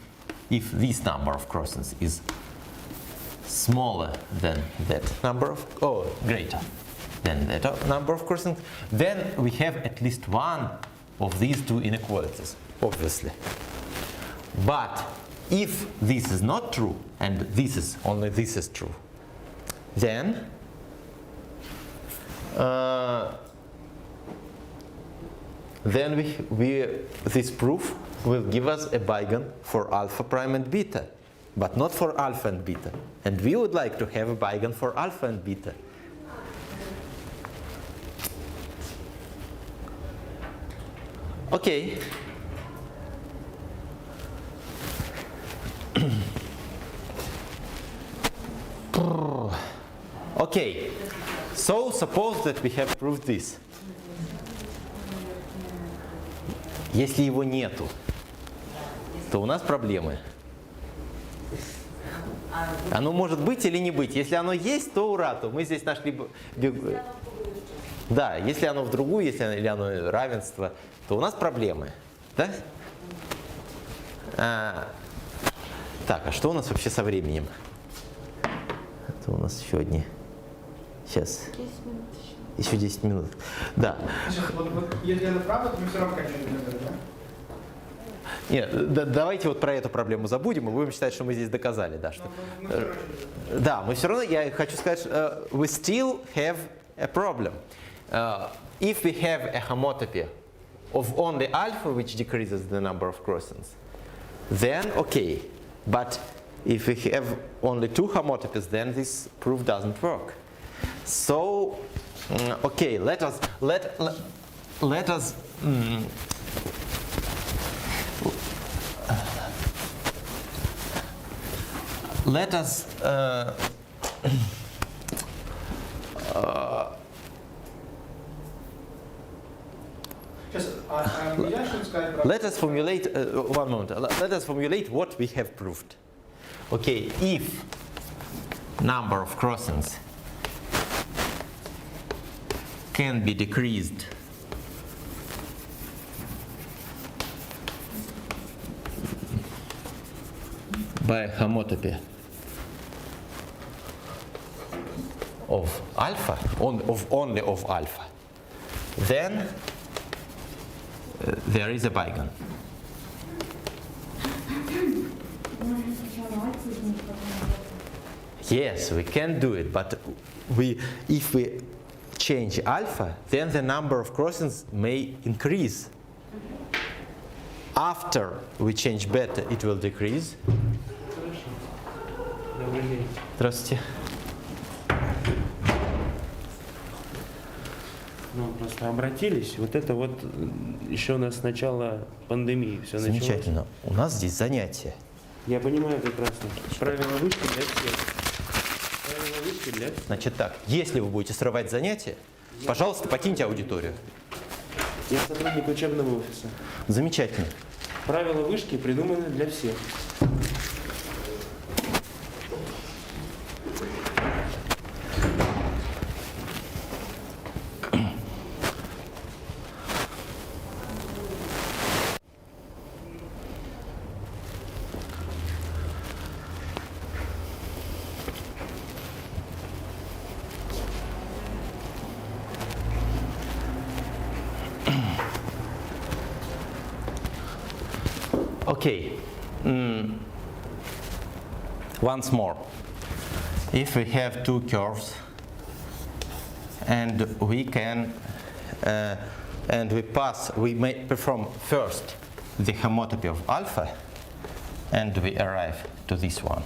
if this number of crossings is smaller than that number of, greater than that number of crossings, then we have at least one of these two inequalities, obviously. But if this is not true, and only this is true, then this proof will give us a beigen for alpha prime and beta, but not for alpha and beta. And we would like to have a beigen for alpha and beta. Okay. Okay. So suppose that we have proved this. Если его нету, то у нас проблемы. Оно может быть или не быть. Если оно есть, то ура, то мы здесь нашли... Да, если оно в другую, или оно равенство, то у нас проблемы. Да? Так, а что у нас вообще со временем? Это у нас еще одни. Сейчас. 10 минут еще 10 минут. Да. Сейчас, если это правда, то мы все равно кончаем, да? Нет, давайте вот про эту проблему забудем и будем считать, что мы здесь доказали, да, что. Да, мы все равно, я хочу сказать, we still have a problem. If we have a homotopy of only alpha, which decreases the number of crossings, then okay. But if we have only two homotopies, then this proof doesn't work. So, okay, let us let us formulate one moment. Let us formulate what we have proved. Okay, if number of crossings can be decreased by a homotopy of alpha, only of alpha, then there is a beigen. Yes, we can do it, but if we change alpha, then the number of crossings may increase. After we change beta, it will decrease. Здравствуйте. Ну, просто обратились. Вот это вот еще у нас с начала пандемии все началось. Замечательно. У нас здесь занятия. Я понимаю прекрасно. Правила вышки для всех. Правила вышки для всех. Значит так, если вы будете срывать занятия, пожалуйста, покиньте аудиторию. Я сотрудник учебного офиса. Замечательно. Правила вышки придуманы для всех. Okay. Once more. If we have two curves and we can we may perform first the homotopy of alpha and we arrive to this one.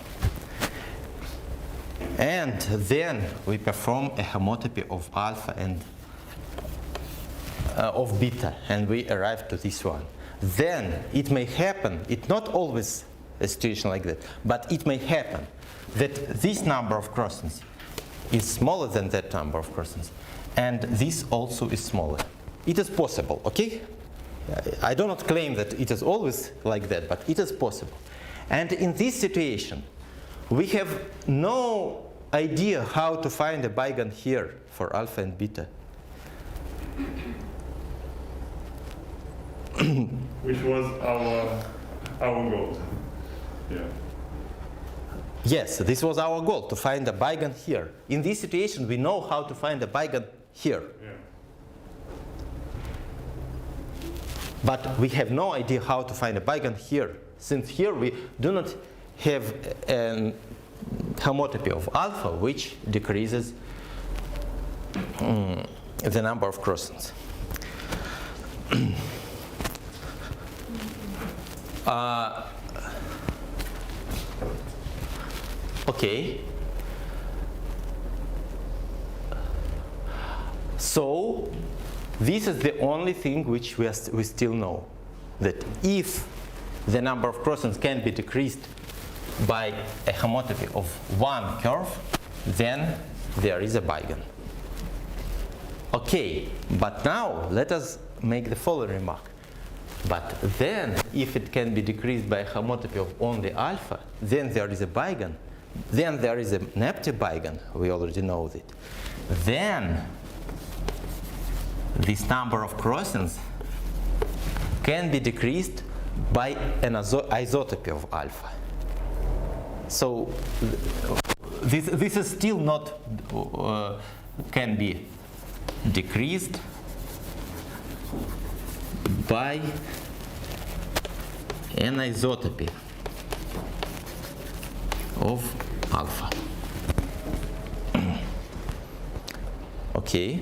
And then we perform a homotopy of alpha and of beta and we arrive to this one. Then it may happen, it's not always a situation like that, but it may happen that this number of crossings is smaller than that number of crossings, and this also is smaller. It is possible, okay? I do not claim that it is always like that, but it is possible. And in this situation, we have no idea how to find a beigen here for alpha and beta. Which was our goal. Yeah. Yes, this was our goal, to find a beigen here. In this situation, we know how to find a beigen here. Yeah. But we have no idea how to find a beigen here, since here we do not have a homotopy of alpha, which decreases the number of crossings. Okay. So this is the only thing which we still know, that if the number of crossings can be decreased by a homotopy of one curve, then there is a beigen. Okay, but now let us make the following remark. But then, if it can be decreased by a homotopy of only alpha, then there is a beigen. Then there is an empty beigen. We already know that. Then this number of crossings can be decreased by an isotopy of alpha. So this is still not can be decreased by an isotopy of alpha. Okay.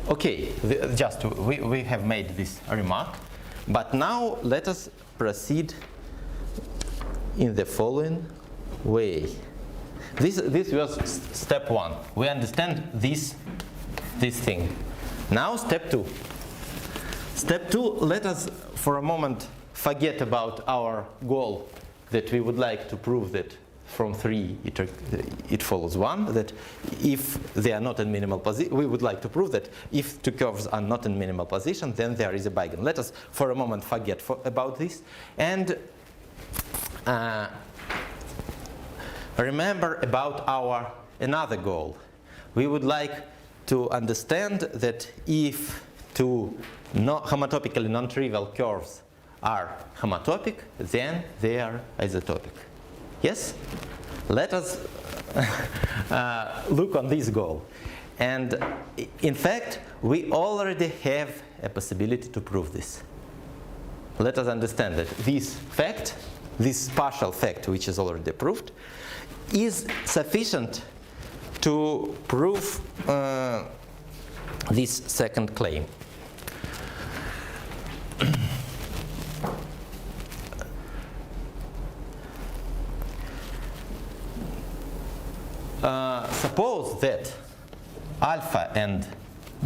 Okay, we have made this remark, but now let us proceed in the following way. This was step one. We understand this thing. Now step two. Step two, let us for a moment forget about our goal that we would like to prove that from 3 it follows 1, that if they are not in minimal position, we would like to prove that if two curves are not in minimal position, then there is a beigen. Let us for a moment forget about this and remember about our another goal. We would like to understand that if two homotopically non-trivial curves are homotopic, then they are isotopic. Yes? Let us look on this goal. And in fact, we already have a possibility to prove this. Let us understand that this fact, this partial fact which is already proved, is sufficient to prove this second claim. Suppose that alpha and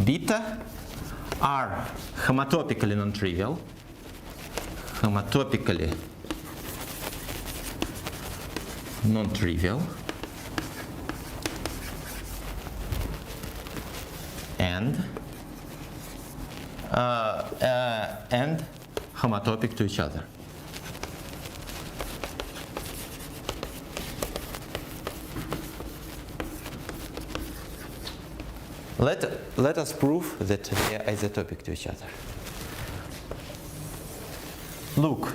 beta are homotopically non-trivial, and homotopic to each other. Let us prove that they are isotopic to each other. Look,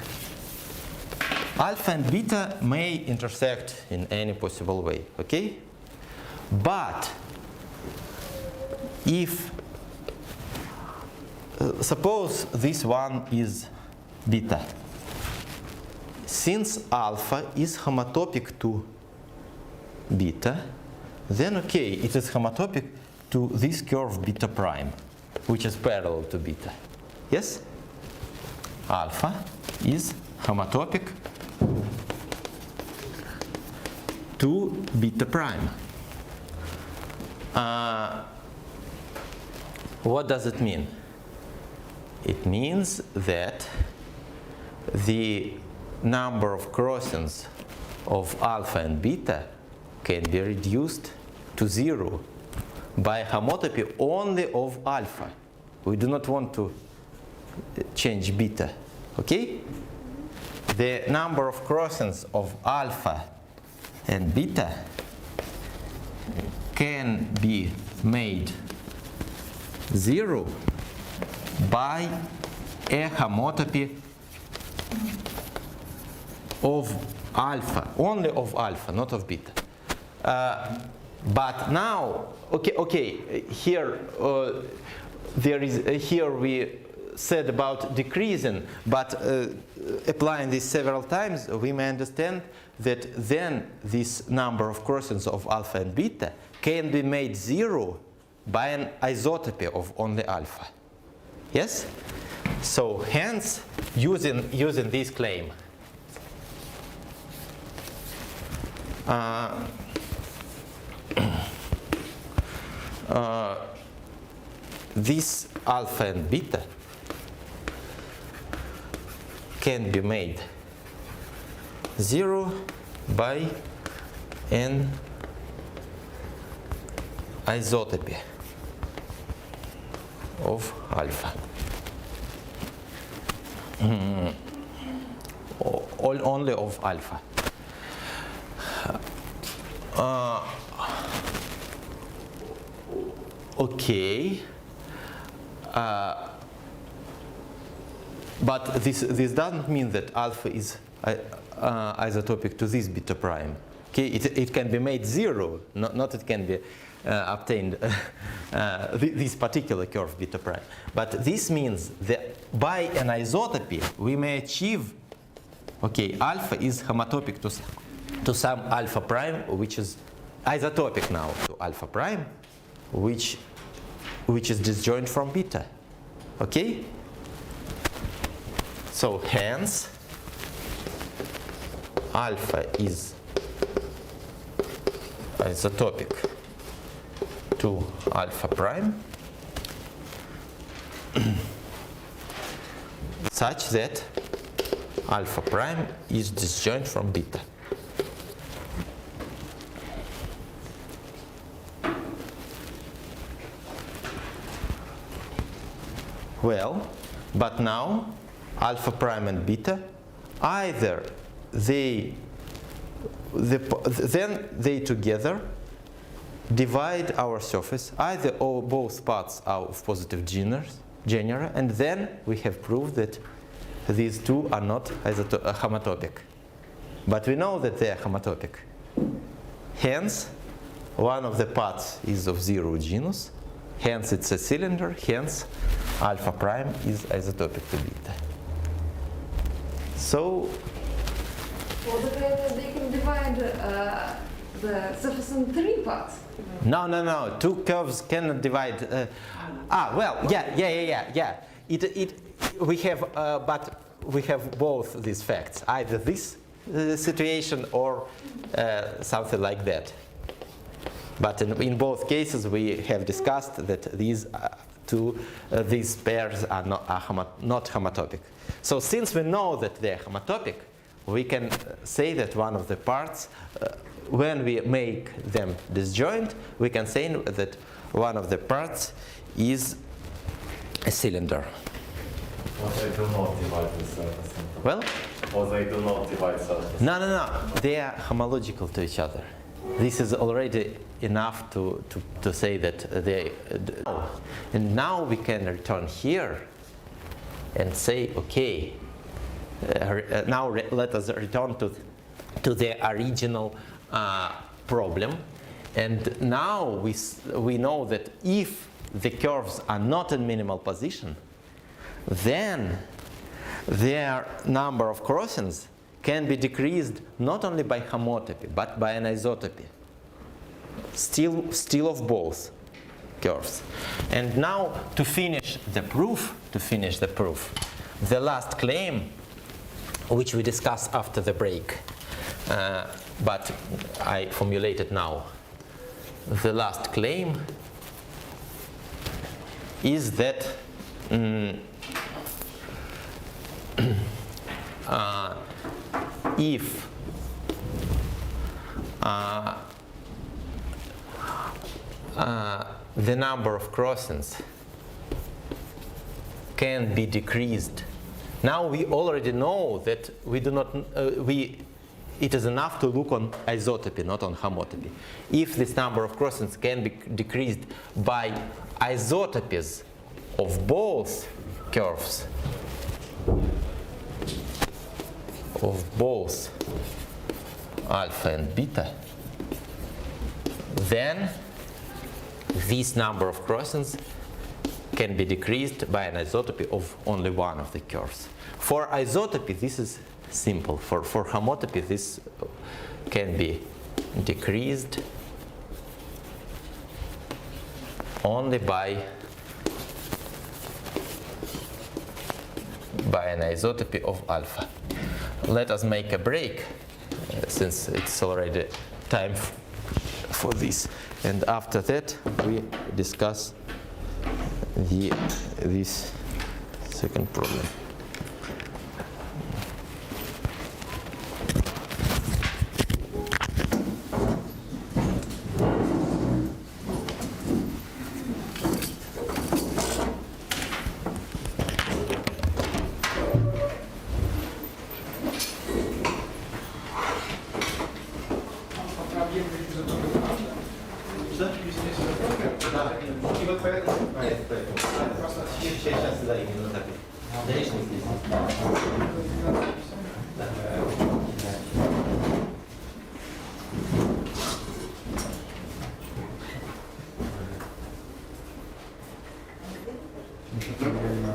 alpha and beta may intersect in any possible way, okay? But if suppose this one is beta, since alpha is homotopic to beta, then okay, it is homotopic to this curve beta prime, which is parallel to beta. Yes? Alpha is homotopic to beta prime. What does it mean? It means that the number of crossings of alpha and beta can be reduced to 0 by homotopy only of alpha. We do not want to change beta, okay? The number of crossings of alpha and beta can be made 0 by a homotopy of alpha, only of alpha, not of beta. But now, okay, here here we said about decreasing, but applying this several times, we may understand that then this number of crossings of alpha and beta can be made 0 by an isotopy of only alpha. Yes? So hence, using this claim, this alpha and beta can be made 0 by an isotopy of alpha. Only of alpha. Okay. But this doesn't mean that alpha is isotopic to this beta prime. Okay, it can be made 0, not it can be obtained this particular curve beta prime. But this means that by an isotopy we may achieve, okay, alpha is homotopic to some alpha prime, which is isotopic now to alpha prime, which is disjoint from beta. Okay? So hence alpha is isotopic to alpha prime such that alpha prime is disjoint from beta. Well, but now alpha prime and beta, either then they together divide our surface, either or both parts are of positive genera, and then we have proved that these two are not homotopic. But we know that they are homotopic. Hence, one of the parts is of 0 genus, hence it's a cylinder, hence alpha prime is isotopic to beta. So, well, they can divide the surface in 3 parts. No. Two curves cannot divide. Well, yeah. We have, but we have both these facts, either this situation or something like that. But in both cases, we have discussed that these these pairs are not homotopic. So since we know that they are homotopic, we can say that one of the parts, when we make them disjoint, we can say that one of the parts is a cylinder. Or they do not divide the surface. Well? Or they do not divide surface. No. They are homological to each other. This is already enough to say that they. And now we can return here and say, okay, let us return to the original problem. And now we know that if the curves are not in minimal position, then their number of crossings can be decreased not only by homotopy but by anisotropy, still of both curves. And now to finish the proof, the last claim, which we discuss after the break, but I formulate it now. The last claim is that if the number of crossings can be decreased. Now we already know that we do not, it is enough to look on isotopy, not on homotopy. If this number of crossings can be decreased by isotopies of both curves, of both alpha and beta, then this number of crossings can be decreased by an isotopy of only one of the curves. For isotopy, this is simple. For homotopy, this can be decreased only by an isotopy of alpha. Let us make a break, since it's already time for this. And after that, we discuss this second problem.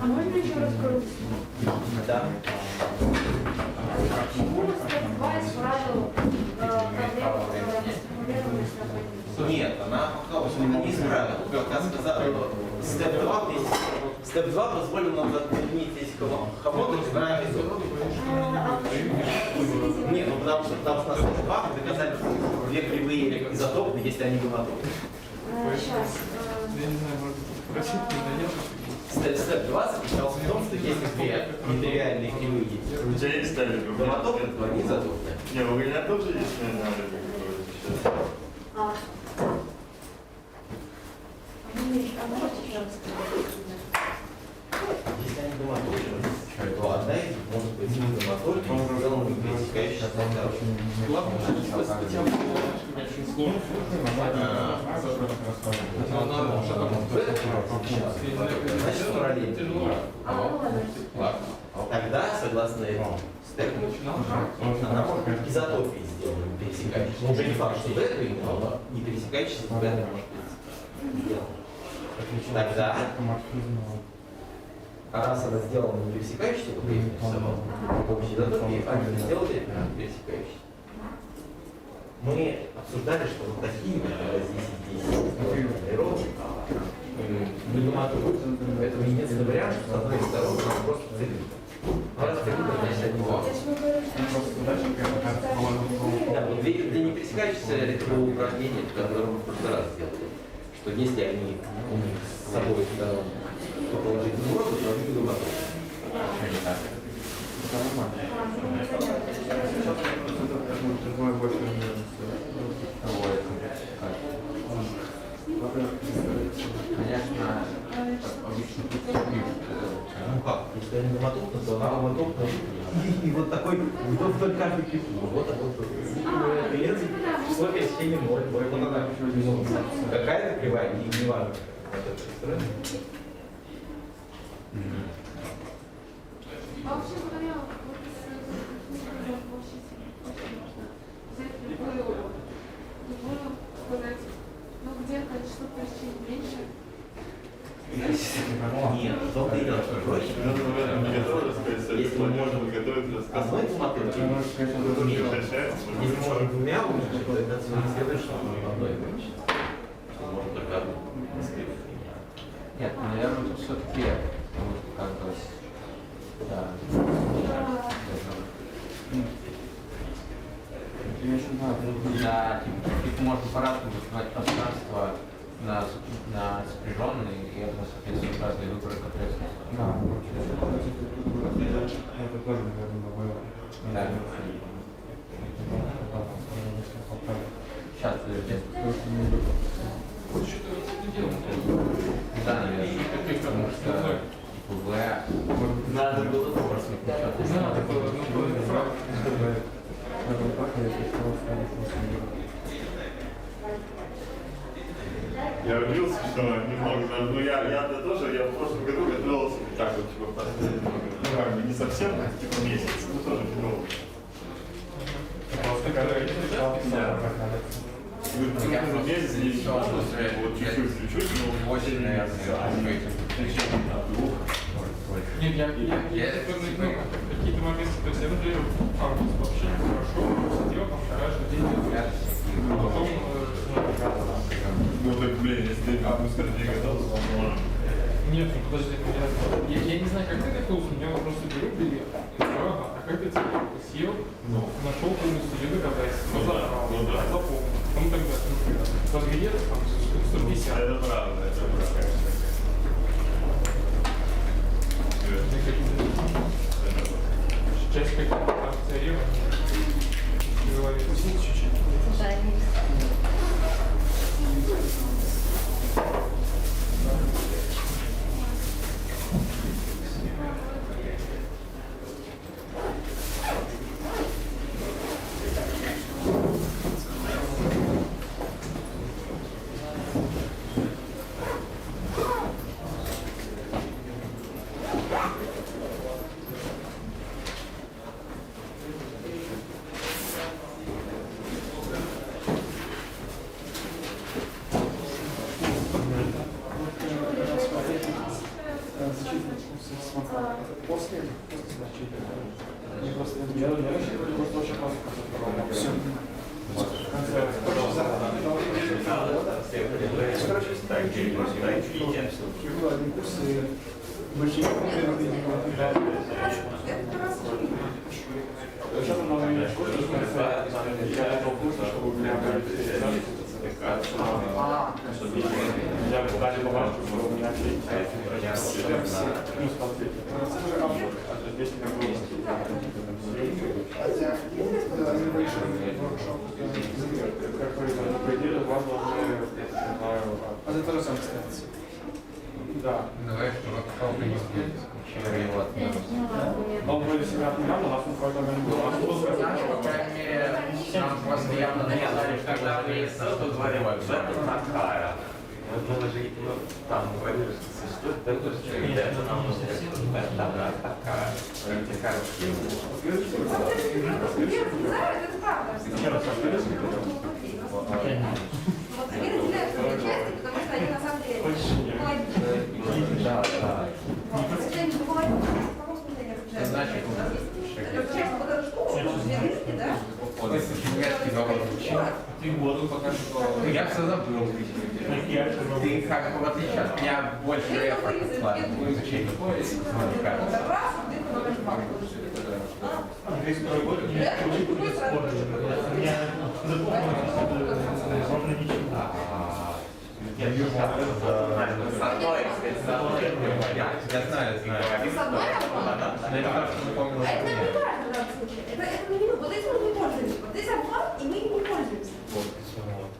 А можно еще раз коррупцию? Да. Почему степ-2 исправил проблему формулирования событий? Нет, она не исправила. Как я сказал, степ-2 позволил нам заменить здесь homotopy на isotopy. Нет, ну потому что на степ-2 мы доказали, что две кривые изотопны, если они гомотопны. Сейчас. Я не знаю, может спросить, Степ 2 заключался в том, что если две нетривиальные кривые У тебя есть стали? гомотопны, то они изотопны. Не, у меня тоже есть анализ. Если они гомотопны, то одна из них может быть гомотопной, в целом не пересекающаяся с значит, параллельно. Тогда, согласно этому степу, она может быть изотопией сделана, пересекающейся. Но уже не факт, что бета именно, но не пересекающаяся с бета может быть сделана. Тогда, раз она сделана не пересекающейся, то я нарисовал общей изотопией, а не сделала пересекающейся. Мы обсуждали, что вот такие здесь ровно это единственный вариант, что с одной стороны нам просто целит. Раз целит, значит они два. Да, вот для не пересекающихся это было упражнение, которое мы в прошлый раз сделали. Что если они у них с обоих сторон по положительному роду, то они будут готовы. Ну как, если они гомотопны, то она гомотопна. И вот такой, вдоль каждой петлю. Вот такой принцип. Число пересечения 0. Вот она какая-то кривая, не важно. А вообще говоря, мы смотрим, если можно двумя умножить, то это не следует, что мы одной вычтем. Что можно только одну скрипку. Нет, наверное, тут все-таки как бы, да. Да, типа можно по-разному вызывать пространство на сопряженные, и это, соответственно, разные выборы, которые... Да, это тоже, наверное, было. Да. Сейчас, подожди. Да, наверное, потому что надо было просто Я удивился, что немного, ну я тоже, я в прошлом году готовился так вот, типа, ну как бы не совсем, типа месяц, но тоже готовился. Просто когда я месяц не вот чуть-чуть, но очень, наверное, Нет, я какие-то моменты, то есть я, например, вообще хорошо сидел, там вторая же день, а потом, ну так, блин, если атмосфера не готова, то можно. Нет, ну подожди, я не знаю, как ты готовился, у меня просто беру билет, а как ты съел, нашел полностью еды, запомнил, потом тогда, подвиет, там, 150. Это правда, это правда. Часть каких-то там царевок. Чуть-чуть. После не просто я просто очень классно. Все. Был один курс и большие сейчас он надо менять курс, я этого курса, чтобы у меня я дали бумажку, что у меня все плюс конфликт. Здесь не было. Хотя, по идее, вас должны, а это тоже сам становится. Да. Давай, чтобы попробуй не перевод. Он вроде себя отменял, но у нас какой-то момент был. По крайней мере, нам просто явно навязали, когда они ссылку говорили, что это такая. Надо же, там, говорили, что это нам нужно такая. Это правда. Вот они разделяются на части, потому что они на самом деле холодильные. Да, да. Если они в холодильнике, в каком смысле они разделяются? Значит, у нас есть часть вот эта штука, две диски, да? Ты воду пока что... Я все забыл. Ты как в отличие от меня больше эфорта вкладывал в изучение. Раз, ты понимаешь, Я знаю. с одной обман? Но это то, что запомнил. А это не важно в данном случае. Это не минут. Вот этим мы не пользуемся. Вот здесь обман, и мы им не пользуемся.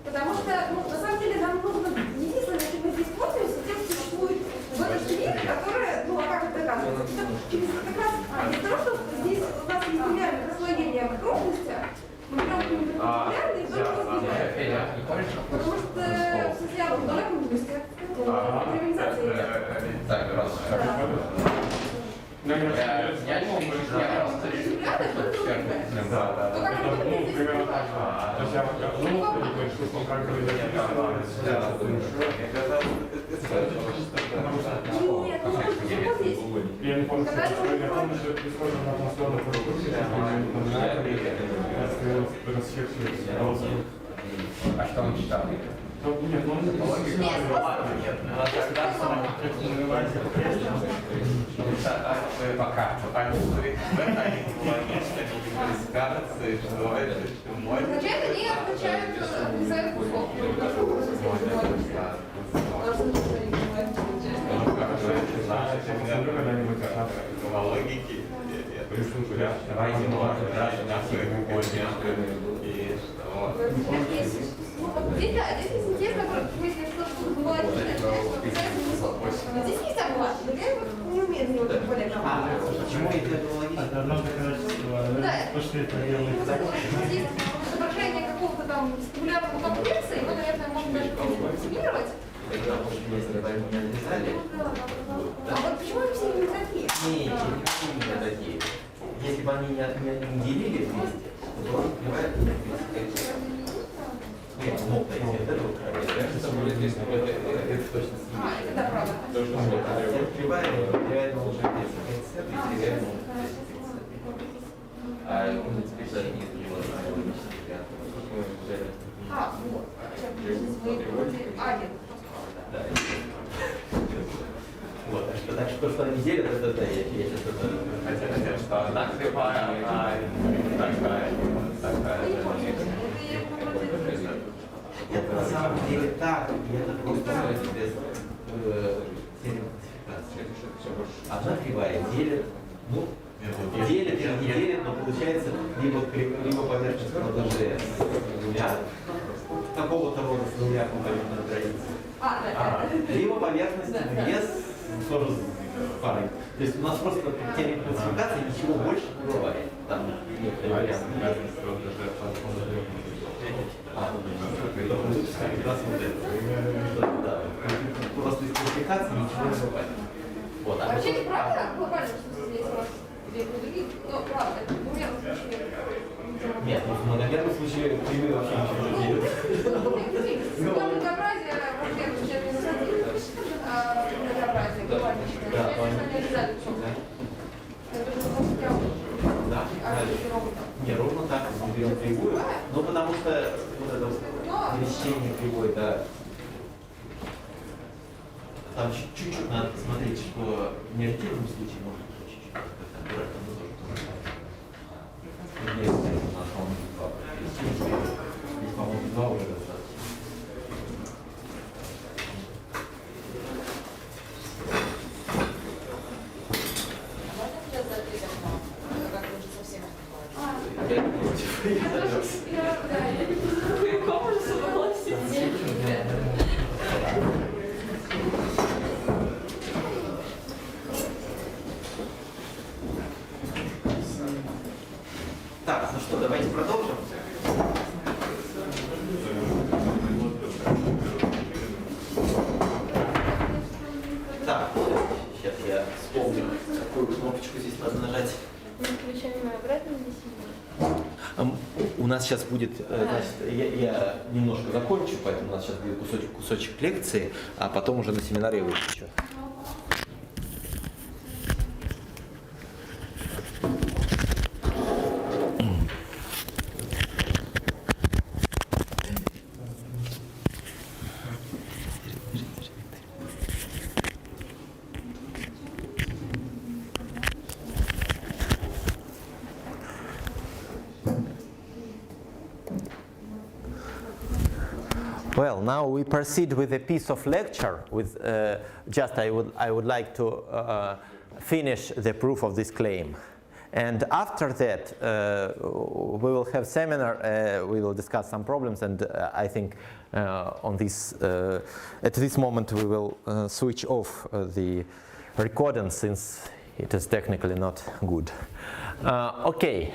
Потому что, на самом деле, нам нужно единственное, чем мы здесь пользуемся, тем существует в этой штуке, которая, а как это доказывается? Через как раз из-за того, что здесь у нас есть примерное расслоение в крупности, мы берем какие-нибудь примерные и только разделяем. Потому что, в смысле, я в далеком месте, экстремализация идет. Так, раз. Я просто решил, Да. Ну, примерно так. То есть я думал, что он как бы Нет, ну вот здесь. я не помню, что это похоже на атмосферу. А что он читал? Нет, он Пока. Означает, они отвечают за эту условку. Давайте можно даже на своему больше. Здесь, да, здесь есть интересно, если что-то было логично, что обязательно смысл. Здесь есть оплата, но я не умею с него так более. Почему это логично? Да, здесь есть отображение какого-то там стимулятора комплекса, его, наверное, можно даже максимировать. А вот почему они все не такие? Не такие. Если бы они не делили вместе, то он открывает нет, ну, вот это вот это точно Это да, правда. открывает уже а он теперь нет его. Вот. Один. Вот, так что они делят, это да, я сейчас это... Что накрываю, Это на самом деле так, и это просто одна кривая делит, ну, делит или не делит, но получается либо поверхность ЛДЖ с двумя, какого-то рода с нуля компонентной границы, либо поверхность без тоже с парой. То есть у нас просто при теме классификации ничего больше не бывает. Там некоторые варианты. Просто из классификации ничего не бывает. Вот, Вообще это правда глобально, что здесь у вас две круги? Ну, ладно, это двумерном случае. нет, в многомерном случае кривые вообще ничего не делают. Там многообразие, во-первых, сейчас минус один, а многообразие глобальное. Да, они обязательно что-то. Это же просто да, не, ровно так, мы берем кривую, но потому что вот это пересечение кривой, да, там чуть-чуть надо посмотреть, что в неориентированном случае можно чуть-чуть как-то аккуратно, но тоже здесь у нас, по-моему, два пересечения, здесь, по-моему, два уже достаточно. Так, ну что, давайте продолжим. Так, сейчас я вспомню, какую кнопочку здесь надо нажать. Мы включаем обратно здесь. У нас сейчас будет, значит, я немножко закончу, поэтому у нас сейчас будет кусочек лекции, а потом уже на семинаре я выключу. Well, now we proceed with a piece of lecture. With I would like to finish the proof of this claim, and after that we will have seminar. We will discuss some problems, and I think on this at this moment we will switch off the recording since it is technically not good. Okay,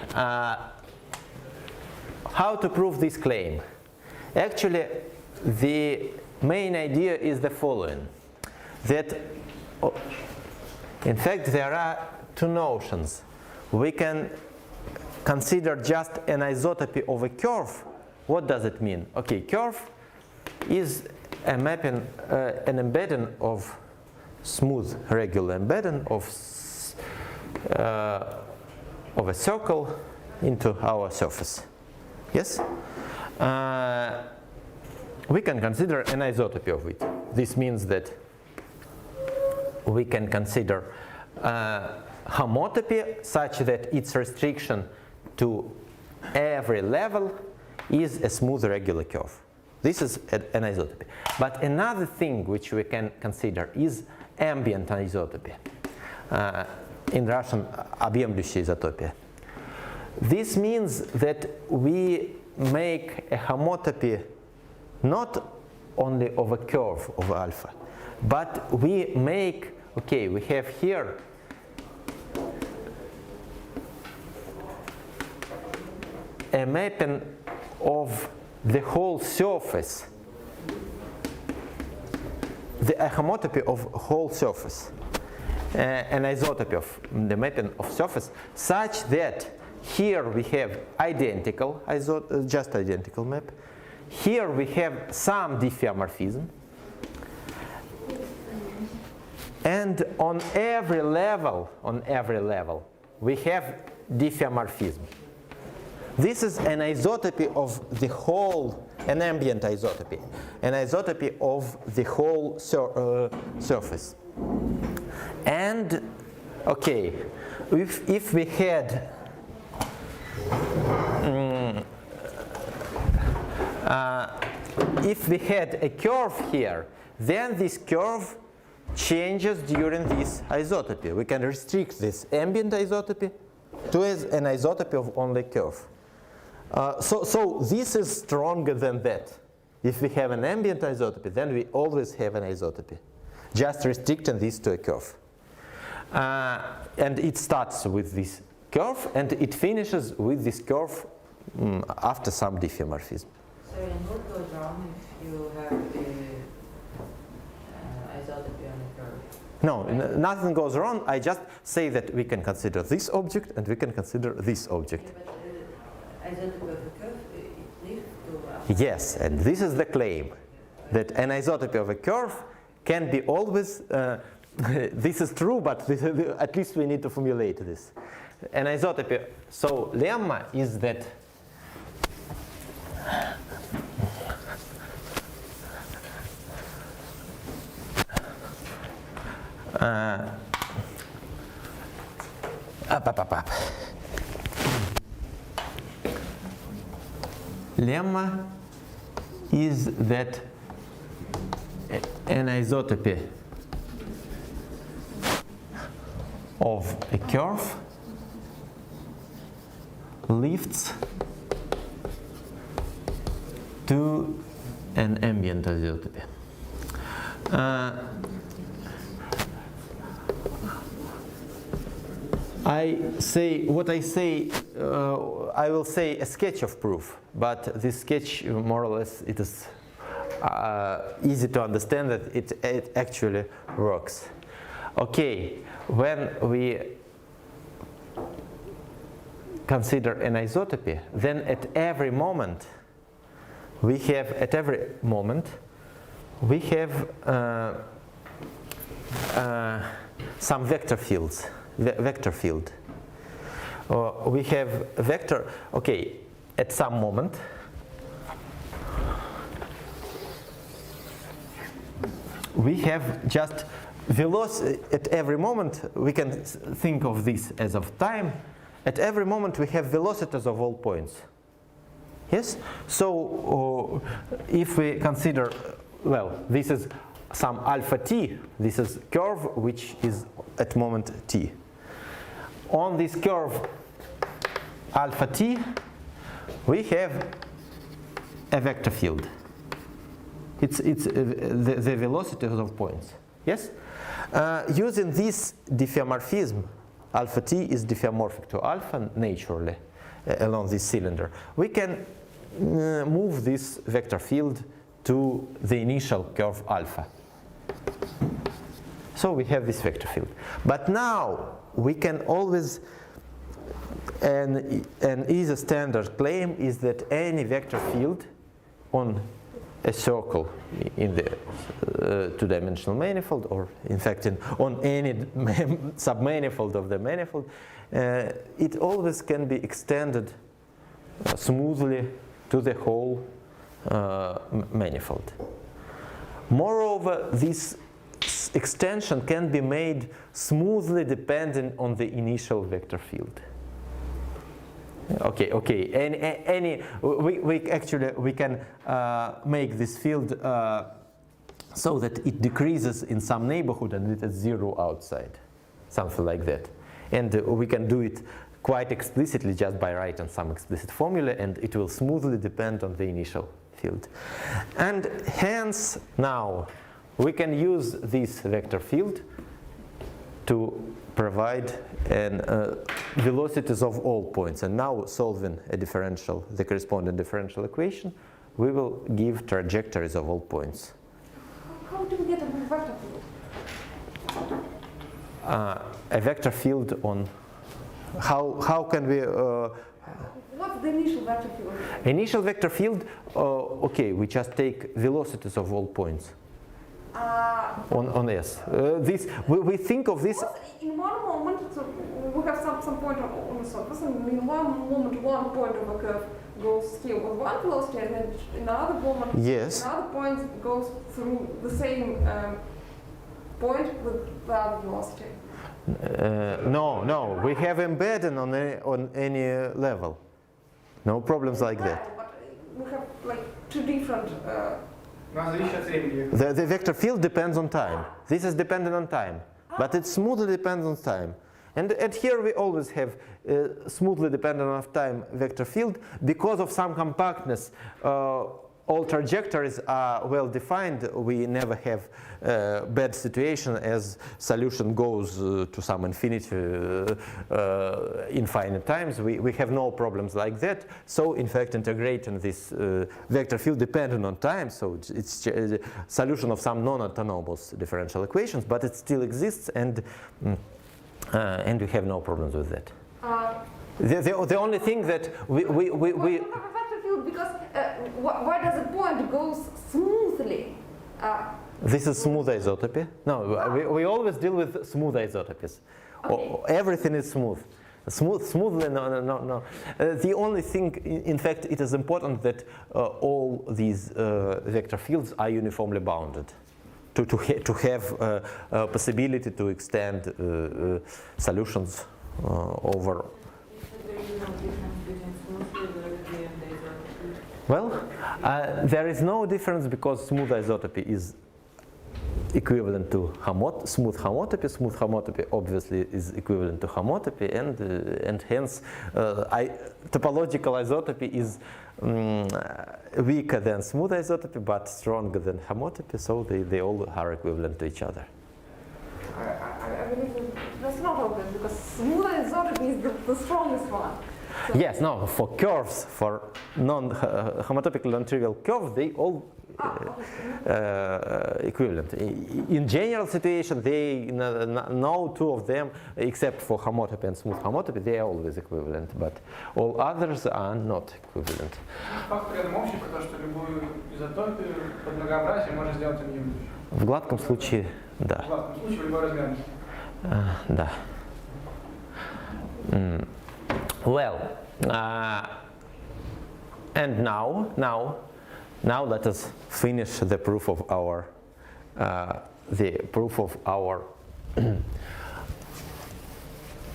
how to prove this claim? Actually, the main idea is the following, that in fact there are two notions. We can consider just an isotopy of a curve. What does it mean? Okay, curve is a mapping, an embedding of smooth regular embedding of a circle into our surface. Yes? We can consider anisotropy of it. This means that we can consider homotopy such that its restriction to every level is a smooth regular curve. This is anisotropy. But another thing which we can consider is ambient anisotropy. In Russian, объемлющая изотопия. This means that we make a homotopy not only of a curve of alpha, but we make, okay, we have here a mapping of the whole surface, a homotopy of whole surface, an isotopy of the mapping of surface, such that here we have identical, just identical map. Here we have some diffeomorphism. And on every level, we have diffeomorphism. This is an isotopy of the whole, an ambient isotopy, an isotopy of the whole surface. And, okay, if we had a curve here, then this curve changes during this isotopy. We can restrict this ambient isotopy to an isotopy of only curve. So this is stronger than that. If we have an ambient isotopy, then we always have an isotopy, just restricting this to a curve. And it starts with this curve, and it finishes with this curve after some diffeomorphism. So, and what goes wrong if you have the isotopy on the curve? No, nothing goes wrong. I just say that we can consider this object and we can consider this object. Yeah, but isotopy of the curve, it leads to Yes, and this is the claim, that an isotopy of a curve can be always, this is true, but at least we need to formulate this. An isotopy, so lemma is that lemma is that an isotopy of a curve lifts to an ambient isotopy. I will say a sketch of proof, but this sketch more or less it is easy to understand that it actually works. Okay, when we consider an isotopy, then at every moment we have some vector fields. Vector field. We have a vector, okay, at some moment. We have just velocity at every moment. We can think of this as of time. At every moment we have velocities of all points. Yes? So if we consider, well, this is some alpha t, this is curve which is at moment t. On this curve alpha t, we have a vector field. It's the velocities of points. Yes? Using this diffeomorphism, alpha t is diffeomorphic to alpha naturally along this cylinder. We can move this vector field to the initial curve alpha. So we have this vector field. But now we can always, an easy standard claim is that any vector field on a circle in the two-dimensional manifold, or in fact on any submanifold of the manifold, it always can be extended smoothly to the whole manifold. Moreover, this extension can be made smoothly dependent on the initial vector field. Okay. We can make this field so that it decreases in some neighborhood and it is 0 outside, something like that. And we can do it quite explicitly just by writing some explicit formula, and it will smoothly depend on the initial field. And hence now we can use this vector field to provide velocities of all points. And now, solving the corresponding differential equation, we will give trajectories of all points. How do we get a vector field? A vector field on how can we what's the initial vector field? Initial vector field, okay, we just take velocities of all points on S. We think of this. In one moment, so we have some point on the surface, and in one moment, one point of a curve goes here with one velocity, and then in another moment, another point goes through the same point with the other velocity. No, we have embedding on any level. No problems like that. But we have like two different. The vector field depends on time. This is dependent on time, but it smoothly depends on time. And here we always have smoothly dependent on time vector field because of some compactness. All trajectories are well defined. We never have bad situation as solution goes to some infinite times. We have no problems like that. So in fact, integrating this vector field dependent on time, so it's a solution of some non-autonomous differential equations, but it still exists, and we have no problems with that. The only thing that we because why does the point go smoothly? This is smooth isotopy. No, we always deal with smooth isotopies. Okay. Everything is smooth. Smoothly, no. The only thing, in fact, it is important that all these vector fields are uniformly bounded to have a possibility to extend solutions over. Well, there is no difference because smooth isotopy is equivalent to smooth homotopy. Smooth homotopy obviously is equivalent to homotopy, and hence topological isotopy is weaker than smooth isotopy but stronger than homotopy, so they all are equivalent to each other. I believe that's not obvious because smooth isotopy is the strongest one. So yes, no, for curves, for non-homotopical non-trivial curves, they all equivalent. In general situation, no two of them, except for homotopy and smooth homotopy, they are always equivalent, but all others are not equivalent. Фактор рядом общий, потому что любую изотопию под многообразие можно сделать объемной. В гладком случае, да. В гладком случае любой размерности. Да. Well, and now let us finish the proof of our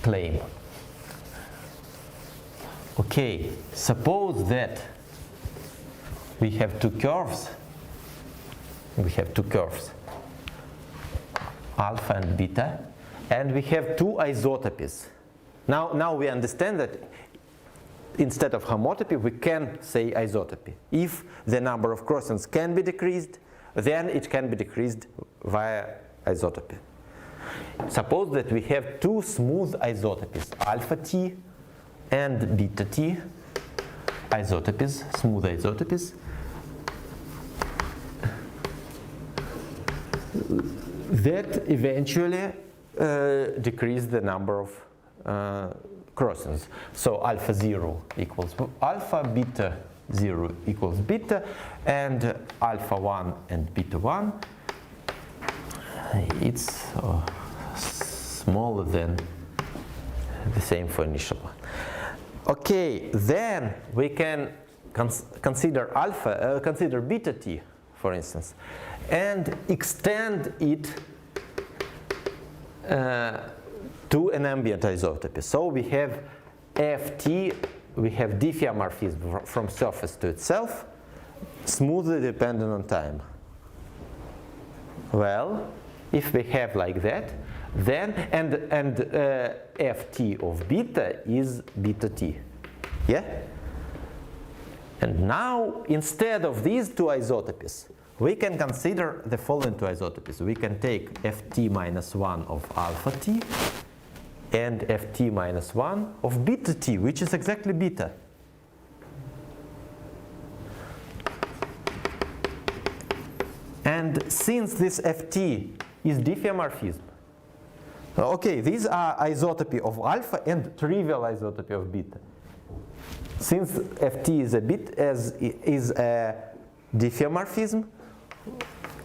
claim. Okay, suppose that we have two curves. Alpha and beta, and we have two isotopies. Now we understand that instead of homotopy, we can say isotopy. If the number of crossings can be decreased, then it can be decreased via isotopy. Suppose that we have two smooth isotopies, alpha t and beta t, smooth isotopies, that eventually decrease the number of crossings. So alpha 0 equals alpha, beta 0 equals beta, and alpha 1 and beta 1, it's smaller than the same for initial one. Okay, then we can consider alpha, consider beta t, for instance, and extend it to an ambient isotopy. So we have Ft, we have diffeomorphism from surface to itself, smoothly dependent on time. Well, if we have like that, then and Ft of beta is beta t, yeah. And now instead of these two isotopies, we can consider the following two isotopies. We can take Ft minus 1 of alpha t and Ft minus 1 of beta t, which is exactly beta. And since this Ft is diffeomorphism, okay, these are isotopy of alpha and trivial isotopy of beta. Since Ft is a diffeomorphism,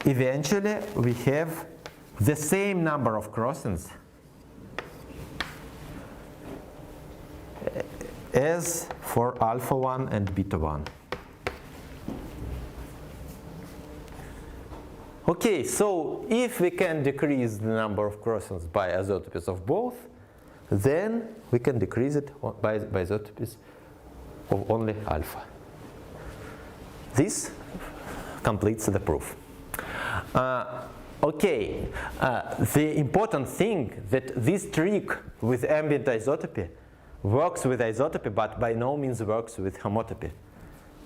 eventually we have the same number of crossings as for alpha 1 and beta 1. Okay, so if we can decrease the number of crossings by isotopies of both, then we can decrease it by isotopies of only alpha. This completes the proof. Okay, the important thing that this trick with ambient isotopy works with isotopy, but by no means works with homotopy.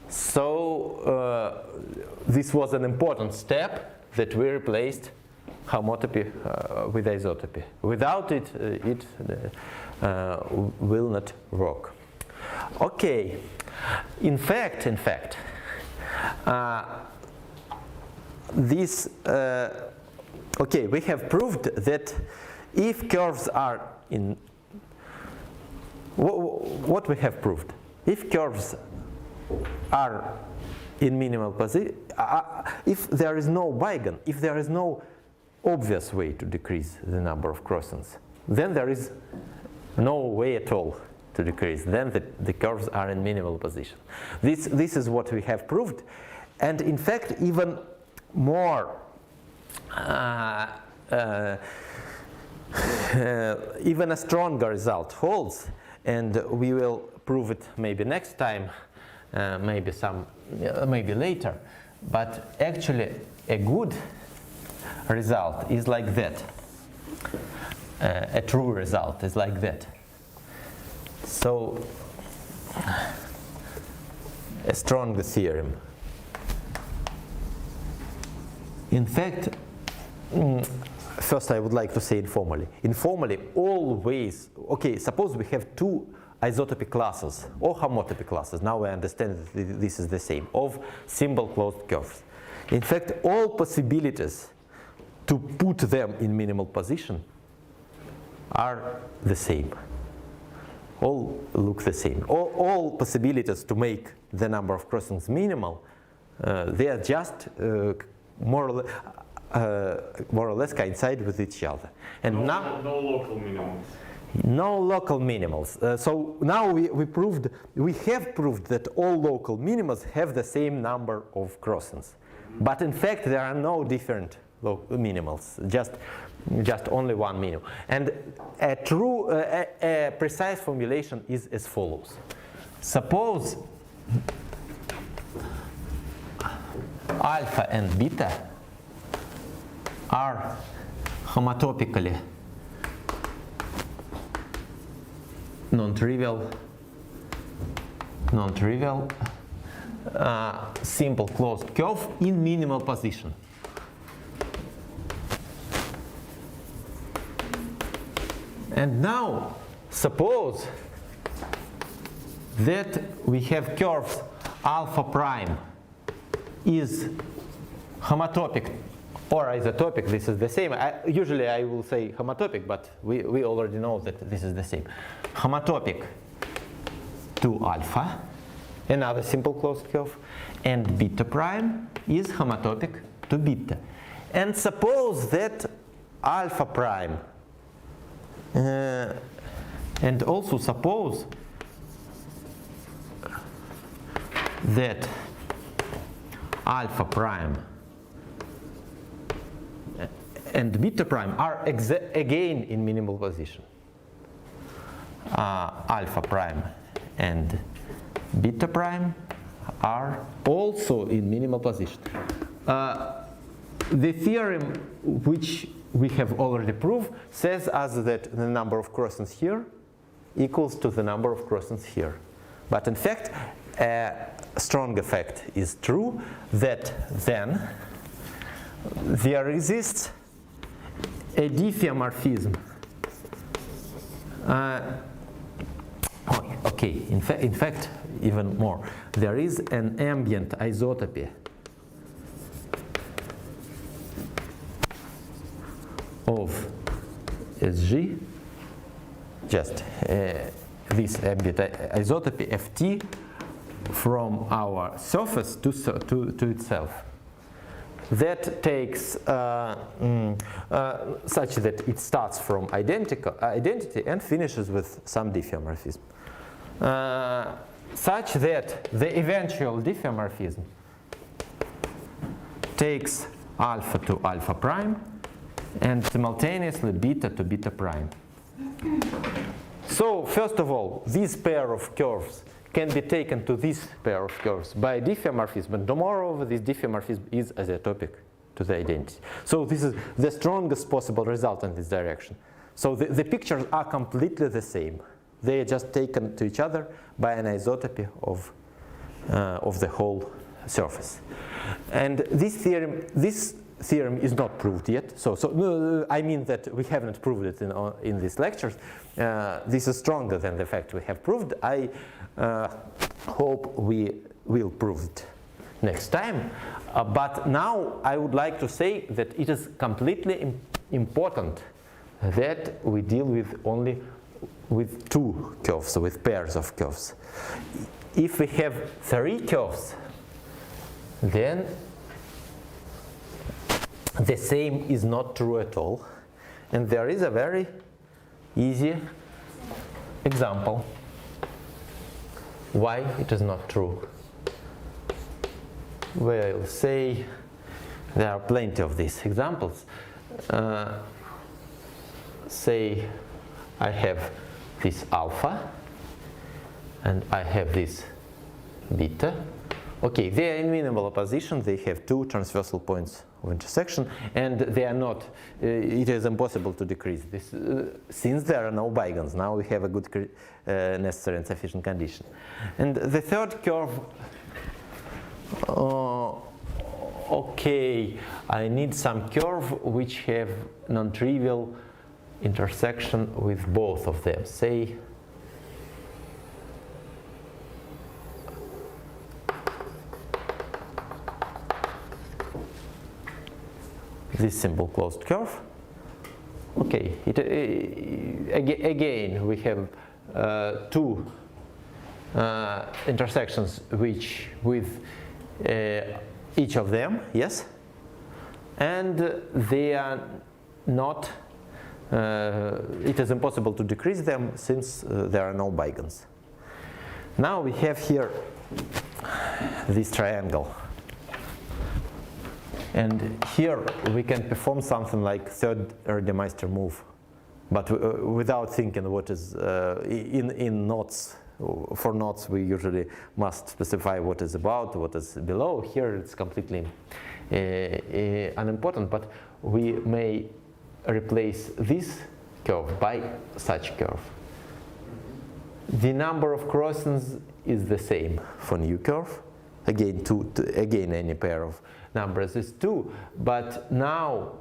So this was an important step that we replaced homotopy with isotopy. Without it, it will not work. Okay, in fact, this, okay, we have proved that if curves are in, what we have proved? If curves are in minimal position, if there is no Huygens, if there is no obvious way to decrease the number of crossings, then there is no way at all to decrease. Then the curves are in minimal position. This is what we have proved. And in fact, even more, even a stronger result holds. And we will prove it maybe next time, maybe later. But actually, a good result is like that. A true result is like that. So, a strong theorem. In fact, first I would like to say informally. Informally, always, okay, suppose we have two isotopy classes or homotopy classes. Now I understand that this is the same, of simple closed curves. In fact, all possibilities to put them in minimal position are the same. All look the same. All possibilities to make the number of crossings minimal, they are just more or less coincide with each other. And now no local minimums. No local minimals. So now we have proved that all local minimals have the same number of crossings. But in fact, there are no different minimals, just only one minimum. And a true, a precise formulation is as follows. Suppose alpha and beta are homotopically non-trivial simple closed curve in minimal position. And now suppose that we have curves alpha prime is homotopic or isotopic. This is the same. Usually I will say homotopic, but we already know that this is the same. Homotopic to alpha, another simple closed curve, and beta prime is homotopic to beta. And suppose that alpha prime, and also suppose that alpha prime and beta prime are again in minimal position. Alpha prime and beta prime are also in minimal position. The theorem which we have already proved says us that the number of crossings here equals to the number of crossings here. But in fact, a strong effect is true that then there exists a diffeomorphism. Okay, in fact, even more. There is an ambient isotopy of SG, just this ambient isotopy Ft from our surface to itself. That takes such that it starts from identity and finishes with some diffeomorphism. Such that the eventual diffeomorphism takes alpha to alpha prime and simultaneously beta to beta prime. So first of all, this pair of curves can be taken to this pair of curves by diffeomorphism, and moreover, this diffeomorphism is isotopic to the identity. So this is the strongest possible result in this direction. So the pictures are completely the same. They are just taken to each other by an isotopy of the whole surface. And this theorem is not proved yet. I mean that we haven't proved it in these lectures. This is stronger than the fact we have proved. I hope we will prove it next time. But now I would like to say that it is completely important that we deal with only with two curves, with pairs of curves. If we have three curves, then the same is not true at all. And there is a very easy example why it is not true. We'll say there are plenty of these examples. Say I have this alpha and I have this beta. Okay, they are in minimal opposition. They have two transversal points of intersection, and they are not. It is impossible to decrease this since there are no bigons. Now we have a good necessary and sufficient condition. And the third curve. Okay, I need some curve which have non-trivial intersection with both of them. Say this simple closed curve. Okay, again we have two intersections which with each of them, yes, and they are not. It is impossible to decrease them since there are no bigons. Now we have here this triangle. And here we can perform something like third Erdemeister move, but without thinking what is in knots. For knots we usually must specify what is above, what is below. Here it's completely unimportant, but we may replace this curve by such curve. The number of crossings is the same for new curve. Again, again any pair of numbers is 2, but now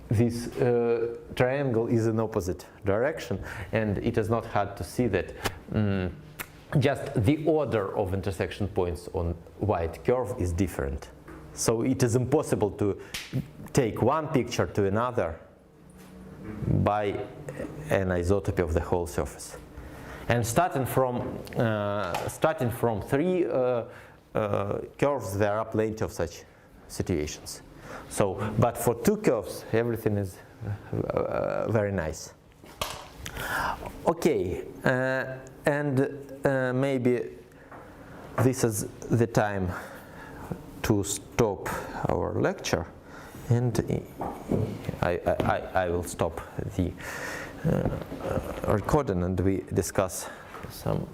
this triangle is in opposite direction, and it is not hard to see that just the order of intersection points on white curve is different. So it is impossible to take one picture to another by an isotopy of the whole surface. And starting from 3 curves, there are plenty of such situations. So, but for 2 curves, everything is very nice. Okay, and maybe this is the time to stop our lecture, and I will stop the recording and we discuss some